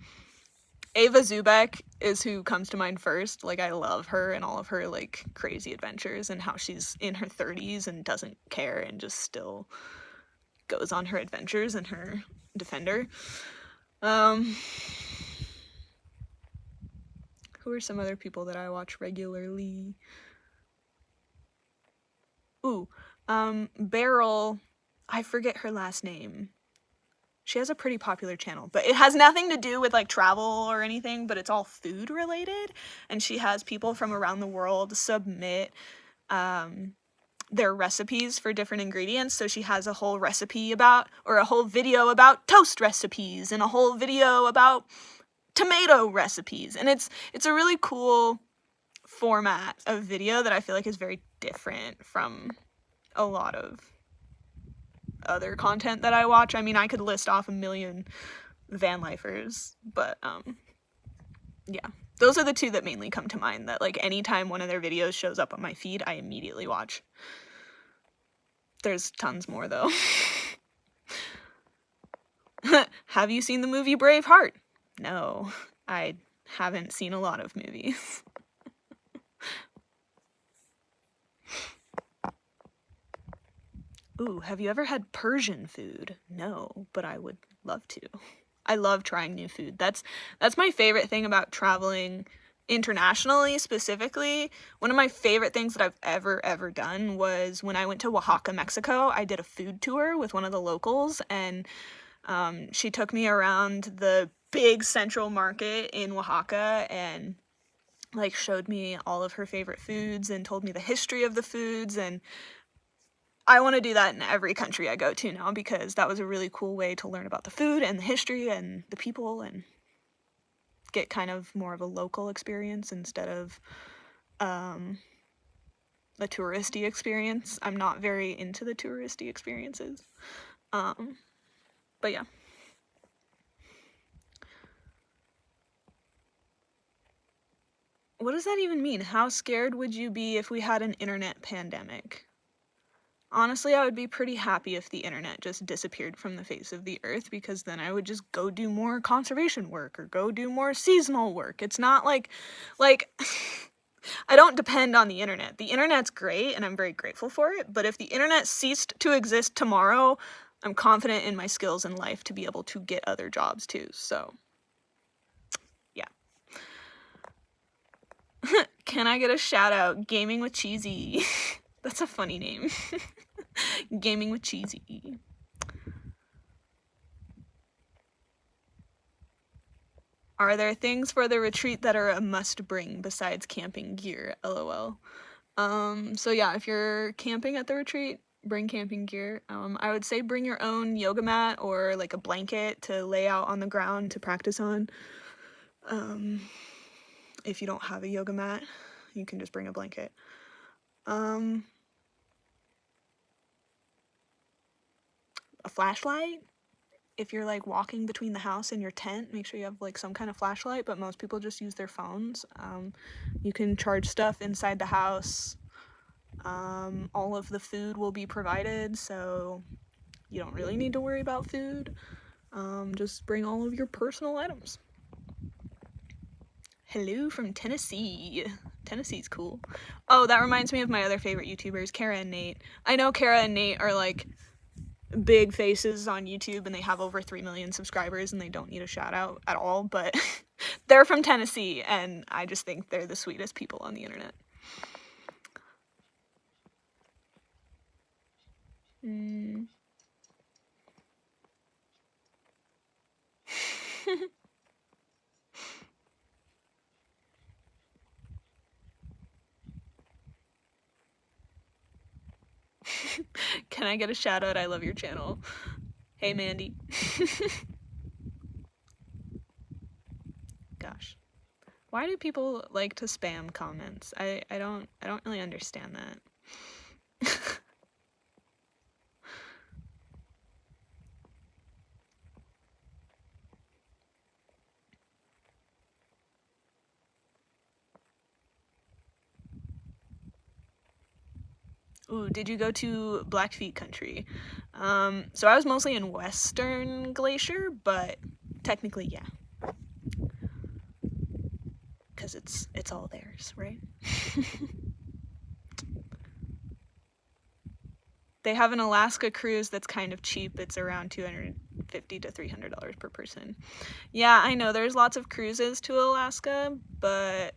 Ava Zubek is who comes to mind first. Like, I love her and all of her, like, crazy adventures and how she's in her 30s and doesn't care and just still goes on her adventures in her Defender. Who are some other people that I watch regularly? Ooh, Beryl, I forget her last name. She has a pretty popular channel, but it has nothing to do with, like, travel or anything, but it's all food related, and she has people from around the world submit, their recipes for different ingredients. So she has a whole recipe about, or a whole video about toast recipes, and a whole video about tomato recipes, and it's a really cool format of video that I feel like is very different from a lot of other content that I watch. I mean, I could list off a million van lifers, but yeah, those are the two that mainly come to mind that, like, anytime one of their videos shows up on my feed, I immediately watch. There's tons more though. Have you seen the movie Braveheart? No, I haven't seen a lot of movies. Ooh, have you ever had Persian food? No, but I would love to. I love trying new food. That's my favorite thing about traveling internationally, specifically. One of my favorite things that I've ever done was when I went to Oaxaca, Mexico. I did a food tour with one of the locals, and she took me around the big central market in Oaxaca and, like, showed me all of her favorite foods and told me the history of the foods, and I want to do that in every country I go to now, because that was a really cool way to learn about the food and the history and the people and get kind of more of a local experience instead of a touristy experience. I'm not very into the touristy experiences. But yeah. What does that even mean? How scared would you be if we had an internet pandemic? Honestly, I would be pretty happy if the internet just disappeared from the face of the earth, because then I would just go do more conservation work or go do more seasonal work. It's not like I don't depend on the internet. The internet's great and I'm very grateful for it, but if the internet ceased to exist tomorrow, I'm confident in my skills in life to be able to get other jobs too, so yeah. Can I get a shout out? Gaming with Cheesy. That's a funny name. Gaming with Cheesy. Are there things for the retreat that are a must bring besides camping gear? LOL. So yeah, if you're camping at the retreat, bring camping gear. I would say bring your own yoga mat or like a blanket to lay out on the ground to practice on. If you don't have a yoga mat, you can just bring a blanket. A flashlight. If you're like walking between the house and your tent, make sure you have like some kind of flashlight, but most people just use their phones. You can charge stuff inside the house. All of the food will be provided, so you don't really need to worry about food. Just bring all of your personal items. Hello from Tennessee. Tennessee's cool. Oh, that reminds me of my other favorite YouTubers, Kara and Nate. I know Kara and Nate are like big faces on YouTube and they have over 3 million subscribers and they don't need a shout out at all, but they're from Tennessee and I just think they're the sweetest people on the internet. Can I get a shout out? I love your channel. Hey Mandy. Gosh. Why do people like to spam comments? I don't really understand that. Ooh, did you go to Blackfeet country? So I was mostly in Western Glacier, but technically, yeah. because it's all theirs, right? They have an Alaska cruise that's kind of cheap. It's around $250 to $300 per person. Yeah, I know there's lots of cruises to Alaska, but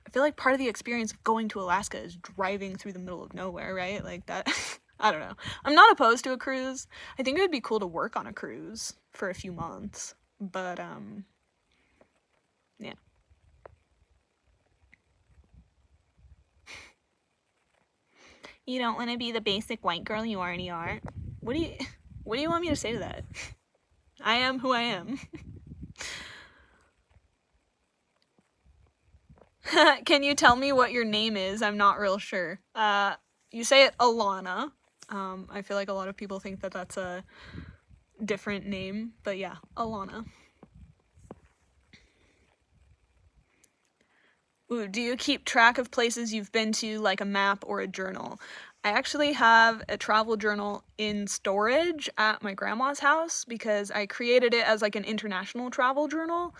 I feel like part of the experience of going to Alaska is driving through the middle of nowhere, right? Like that. I don't know. I'm not opposed to a cruise. I think it would be cool to work on a cruise for a few months, but yeah. You don't want to be the basic white girl you already are. What do you want me to say to that? I am who I am. Can you tell me what your name is? I'm not real sure. You say it Alana. I feel like a lot of people think that that's a different name, but yeah, Alana. Ooh, do you keep track of places you've been to, like a map or a journal? I actually have a travel journal in storage at my grandma's house because I created it as like an international travel journal,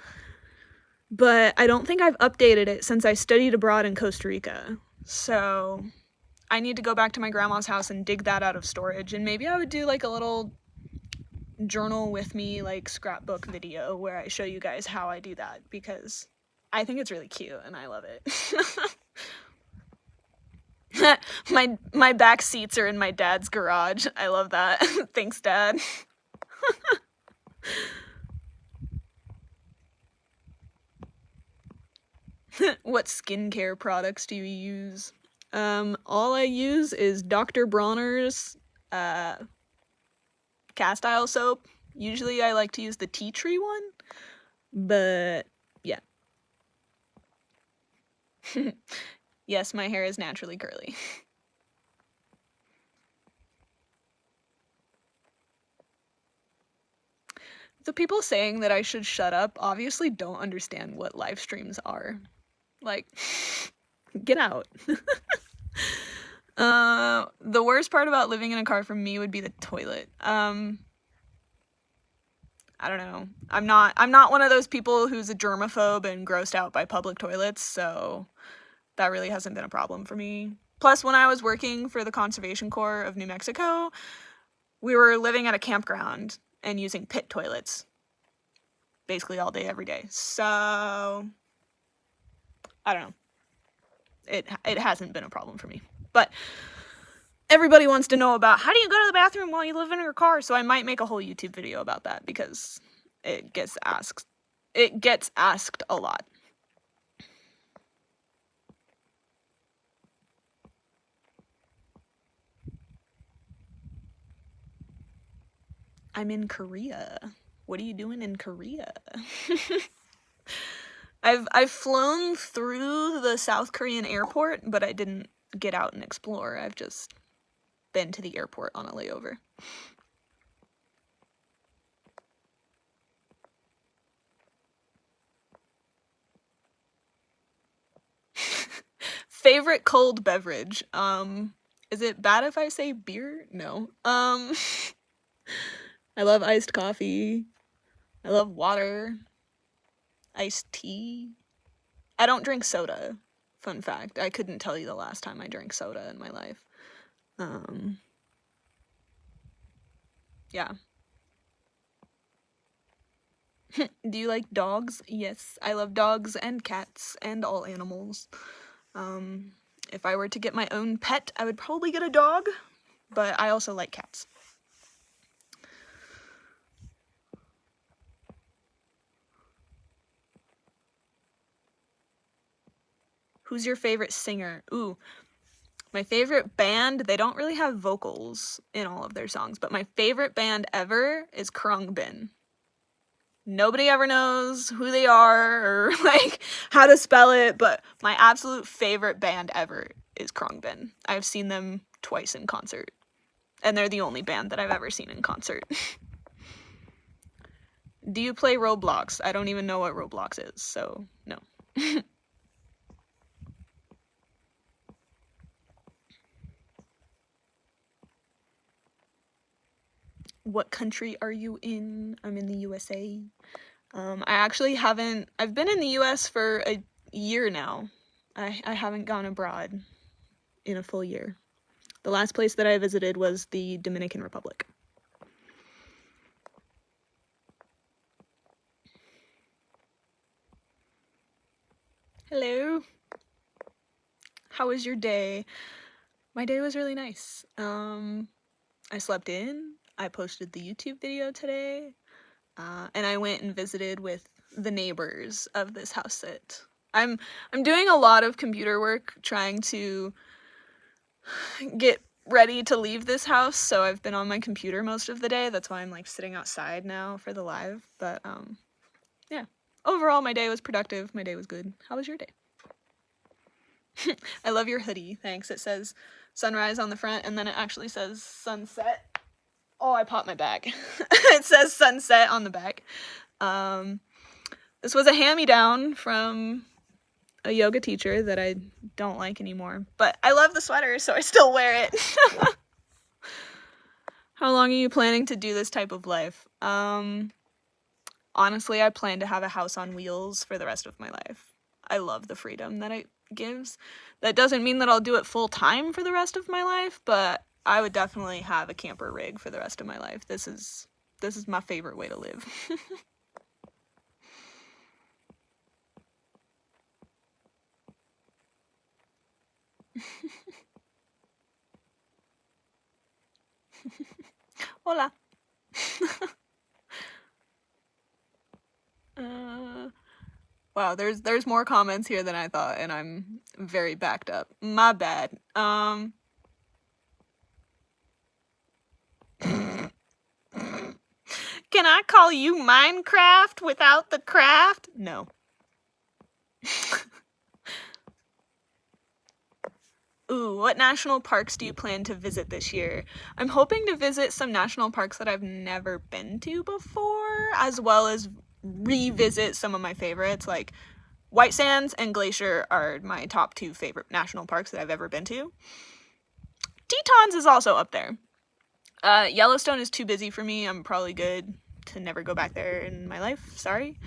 but I don't think I've updated it since I studied abroad in Costa Rica. So I need to go back to my grandma's house and dig that out of storage, and maybe I would do like a little journal with me, like scrapbook video where I show you guys how I do that, because I think it's really cute and I love it. My back seats are in my dad's garage. I love that. Thanks, Dad. What skincare products do you use? All I use is Dr. Bronner's cast iron soap. Usually I like to use the tea tree one, but yeah. Yes, my hair is naturally curly. The people saying that I should shut up obviously don't understand what live streams are. Like, get out. The worst part about living in a car for me would be the toilet. I don't know. I'm not one of those people who's a germaphobe and grossed out by public toilets, so that really hasn't been a problem for me. Plus, when I was working for the Conservation Corps of New Mexico, we were living at a campground and using pit toilets basically all day, every day. So, I don't know. It hasn't been a problem for me. But everybody wants to know about how do you go to the bathroom while you live in your car, so I might make a whole YouTube video about that because it gets asked a lot. I'm in Korea. What are you doing in Korea? I've flown through the South Korean airport, but I didn't get out and explore. I've just been to the airport on a layover. Favorite cold beverage? Is it bad if I say beer? No. I love iced coffee. I love water. Iced tea. I don't drink soda. Fun fact. I couldn't tell you the last time I drank soda in my life. Yeah. Do you like dogs? Yes, I love dogs and cats and all animals. If I were to get my own pet, I would probably get a dog, but I also like cats. Who's your favorite singer? Ooh, my favorite band, they don't really have vocals in all of their songs, but my favorite band ever is Krungbin. Nobody ever knows who they are or like how to spell it, but my absolute favorite band ever is Krungbin. I've seen them twice in concert, and they're the only band that I've ever seen in concert. Do you play Roblox? I don't even know what Roblox is, so no. What country are you in? I'm in the USA. I actually haven't, I've been in the US for a year now. I haven't gone abroad in a full year. The last place that I visited was the Dominican Republic. Hello. How was your day? My day was really nice. I slept in, I posted the YouTube video today, and I went and visited with the neighbors of this house sit. I'm doing a lot of computer work trying to get ready to leave this house, so I've been on my computer most of the day. That's why I'm like sitting outside now for the live, but yeah. Overall, my day was productive. My day was good. How was your day? I love your hoodie. Thanks. It says sunrise on the front, and then it actually says sunset. Oh, I popped my bag. It says sunset on the back. This was a hand-me-down from a yoga teacher that I don't like anymore, but I love the sweater, so I still wear it. How long are you planning to do this type of life? Honestly, I plan to have a house on wheels for the rest of my life. I love the freedom that it gives. That doesn't mean that I'll do it full time for the rest of my life, but I would definitely have a camper rig for the rest of my life. This is my favorite way to live. Hola. Wow, there's more comments here than I thought, and I'm very backed up. My bad. Can I call you Minecraft without the craft? No. Ooh, what national parks do you plan to visit this year? I'm hoping to visit some national parks that I've never been to before, as well as revisit some of my favorites. Like White Sands and Glacier are my top 2 favorite national parks that I've ever been to. Tetons is also up there. Yellowstone is too busy for me. I'm probably good to never go back there in my life. Sorry.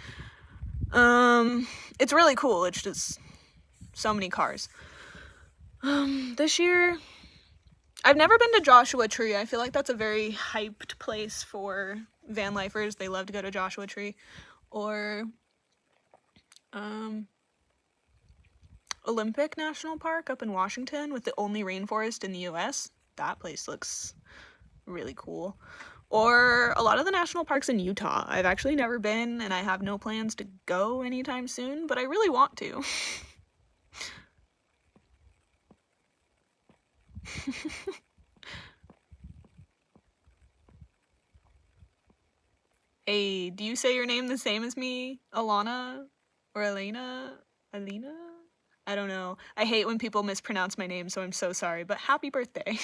It's really cool. It's just so many cars. This year, I've never been to Joshua Tree. I feel like that's a very hyped place for van lifers. They love to go to Joshua Tree. Or, Olympic National Park up in Washington with the only rainforest in the US. That place looks really cool. Or a lot of the national parks in Utah. I've actually never been, and I have no plans to go anytime soon, but I really want to. Hey, do you say your name the same as me? Alana? Or Elena? Alina? I don't know. I hate when people mispronounce my name, so I'm so sorry, but happy birthday.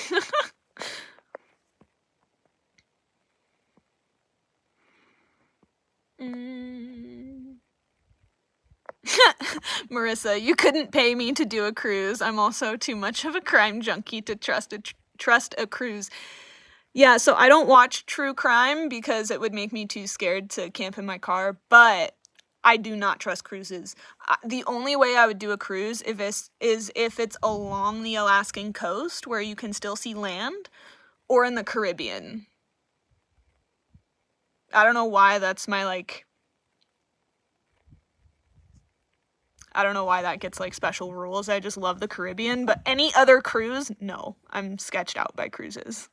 Marissa, you couldn't pay me to do a cruise. I'm also too much of a crime junkie to trust a cruise. Yeah, so I don't watch true crime because it would make me too scared to camp in my car, but I do not trust cruises. The only way I would do a cruise is if it's along the Alaskan coast where you can still see land, or in the Caribbean. I don't know why that's my, like, I don't know why that gets, like, special rules. I just love the Caribbean, but any other cruise, no. I'm sketched out by cruises.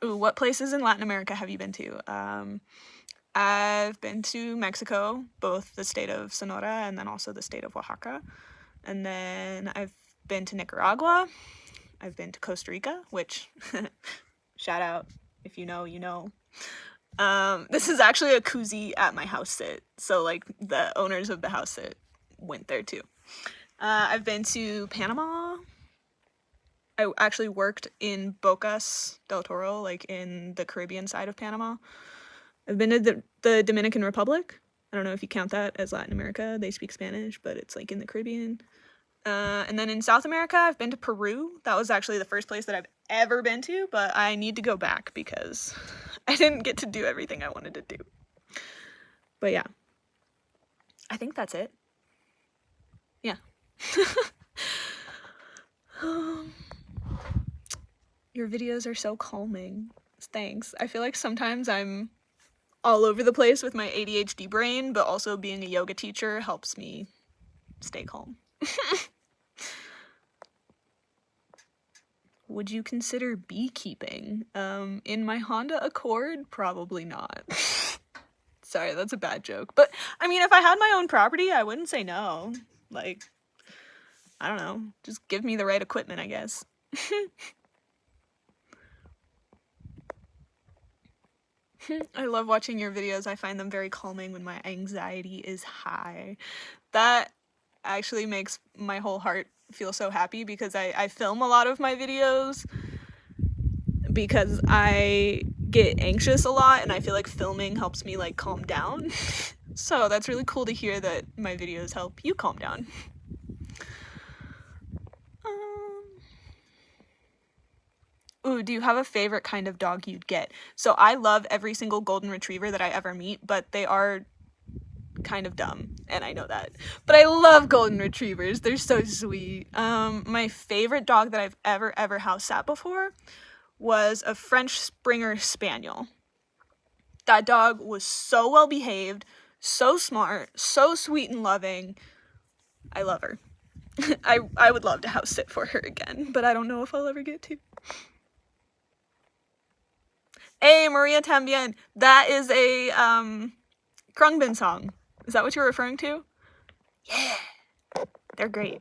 Ooh, what places in Latin America have you been to? I've been to Mexico, both the state of Sonora and then also the state of Oaxaca. And then I've been to Nicaragua. I've been to Costa Rica, which, shout out, if you know, you know. This is actually a koozie at my house sit, so, like, the owners of the house sit went there too. I've been to Panama. I actually worked in Bocas del Toro, like in the Caribbean side of Panama. I've been to the Dominican Republic. I don't know if you count that as Latin America. They speak Spanish, but it's like in the Caribbean. And then in South America, I've been to Peru. That was actually the first place that I've ever been to, but I need to go back because I didn't get to do everything I wanted to do. But yeah, I think that's it. Yeah. Your videos are so calming. Thanks. I feel like sometimes I'm all over the place with my ADHD brain, but also being a yoga teacher helps me stay calm. Would you consider beekeeping? In my Honda Accord, probably not. Sorry, that's a bad joke. But, I mean, if I had my own property, I wouldn't say no. Like, I don't know. Just give me the right equipment, I guess. I love watching your videos. I find them very calming when my anxiety is high. That actually makes my whole heart feel so happy because I film a lot of my videos because I get anxious a lot and I feel like filming helps me like calm down. So that's really cool to hear that my videos help you calm down. Ooh, do you have a favorite kind of dog you'd get? So I love every single golden retriever that I ever meet, but they are kind of dumb, and I know that. But I love golden retrievers. They're so sweet. My favorite dog that I've ever house sat before was a French Springer Spaniel. That dog was so well behaved, so smart, so sweet and loving. I love her. I would love to house sit for her again, but I don't know if I'll ever get to. Hey, Maria Tambien, that is a Krungbin song. Is that what you're referring to? Yeah, they're great.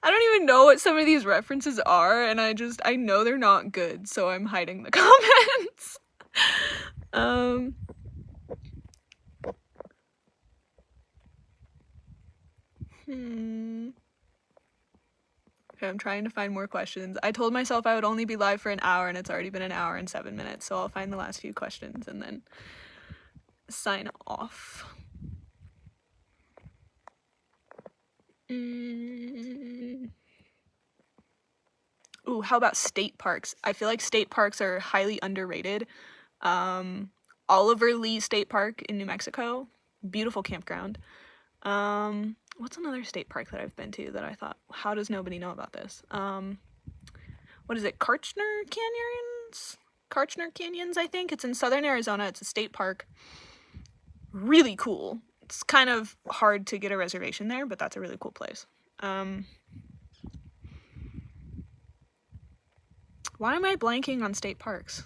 I don't even know what some of these references are, and I know they're not good, so I'm hiding the comments. Okay, I'm trying to find more questions. I told myself I would only be live for an hour, and it's already been an hour and 7 minutes, so I'll find the last few questions and then sign off. Ooh, how about state parks? I feel like state parks are highly underrated. Oliver Lee State Park in New Mexico, beautiful campground. What's another state park that I've been to that I thought, how does nobody know about this? What is it? Kartchner Canyons, I think. It's in southern Arizona. It's a state park. Really cool. It's kind of hard to get a reservation there, but that's a really cool place. Why am I blanking on state parks?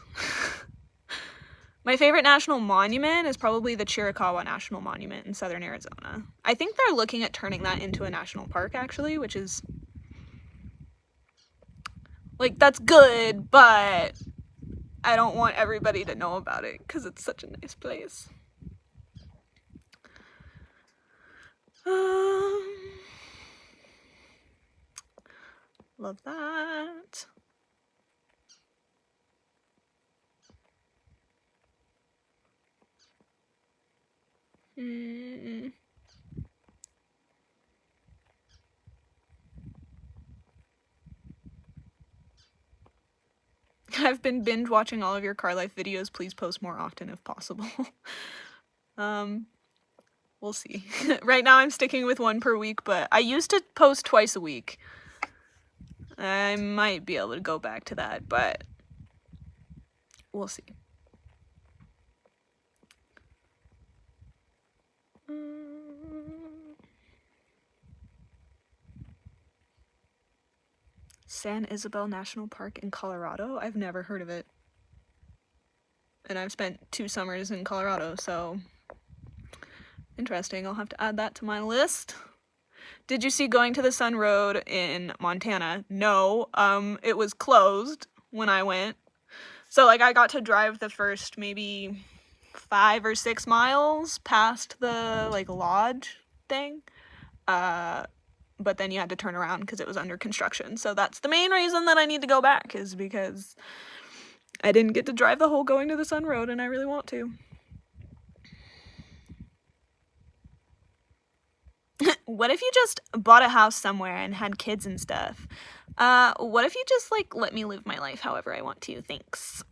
My favorite national monument is probably the Chiricahua National Monument in southern Arizona. I think they're looking at turning that into a national park, actually, which is, like, that's good, but I don't want everybody to know about it because it's such a nice place. Love that. I've been binge watching all of your car life videos. Please post more often if possible. We'll see. Right now I'm sticking with one per week, but I used to post twice a week. I might be able to go back to that, but we'll see. San Isabel National Park in Colorado? I've never heard of it. And I've spent 2 summers in Colorado, so interesting. I'll have to add that to my list. Did you see Going to the Sun Road in Montana? No, it was closed when I went. So, like, I got to drive the first maybe 5 or 6 miles past the, like, lodge thing. but then you had to turn around because it was under construction. So that's the main reason that I need to go back, is because I didn't get to drive the whole Going to the Sun road, and I really want to. What if you just bought a house somewhere and had kids and stuff? What if you just, like, let me live my life however I want to? Thanks.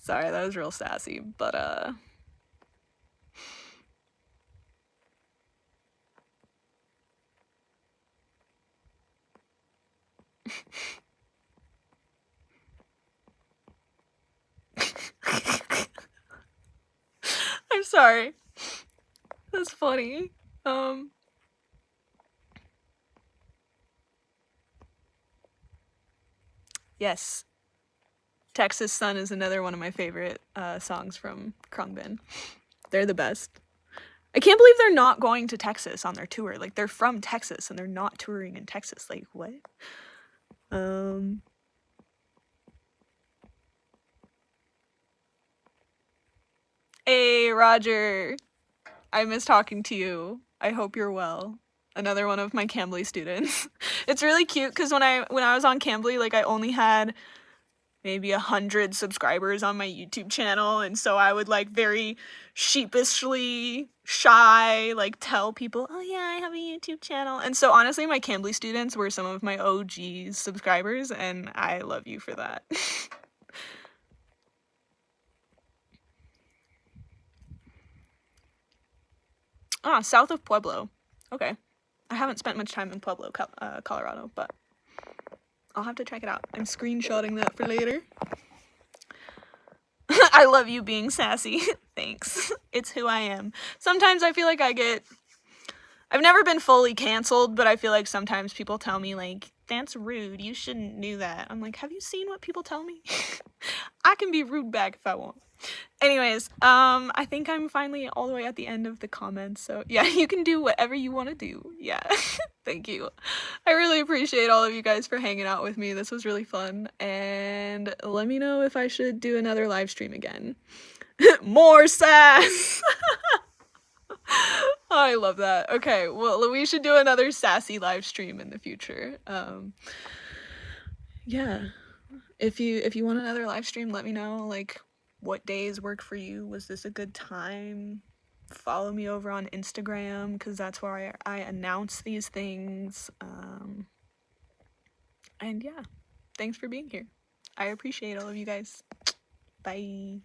Sorry, that was real sassy, but, I'm sorry. That's funny. Yes. Texas Sun is another one of my favorite songs from Krungbin. They're the best. I can't believe they're not going to Texas on their tour. Like, they're from Texas and they're not touring in Texas. Like, what? Hey, Roger. I miss talking to you. I hope you're well. Another one of my Cambly students. It's really cute because when I was on Cambly, like, I only had maybe 100 subscribers on my YouTube channel, and so I would, like, very sheepishly shy, like, tell people, oh yeah, I have a YouTube channel. And so honestly, my Cambly students were some of my OG subscribers, and I love you for that. Ah, south of Pueblo. Okay. I haven't spent much time in Pueblo, Colorado, but I'll have to check it out. I'm screenshotting that for later. I love you being sassy. Thanks. It's who I am. Sometimes I feel like I've never been fully canceled, but I feel like sometimes people tell me, like, that's rude, you shouldn't do that. I'm like, have you seen what people tell me? I can be rude back if I want. Anyways, I think I'm finally all the way at the end of the comments, so yeah, you can do whatever you want to do. Yeah. Thank you. I really appreciate all of you guys for hanging out with me. This was really fun, and let me know if I should do another live stream again. More sass! Oh, I love that. Okay, well, we should do another sassy live stream in the future. Yeah. If you want another live stream, let me know, like, what days work for you. Was this a good time? Follow me over on Instagram, because that's where I announce these things. And yeah, thanks for being here. I appreciate all of you guys. Bye.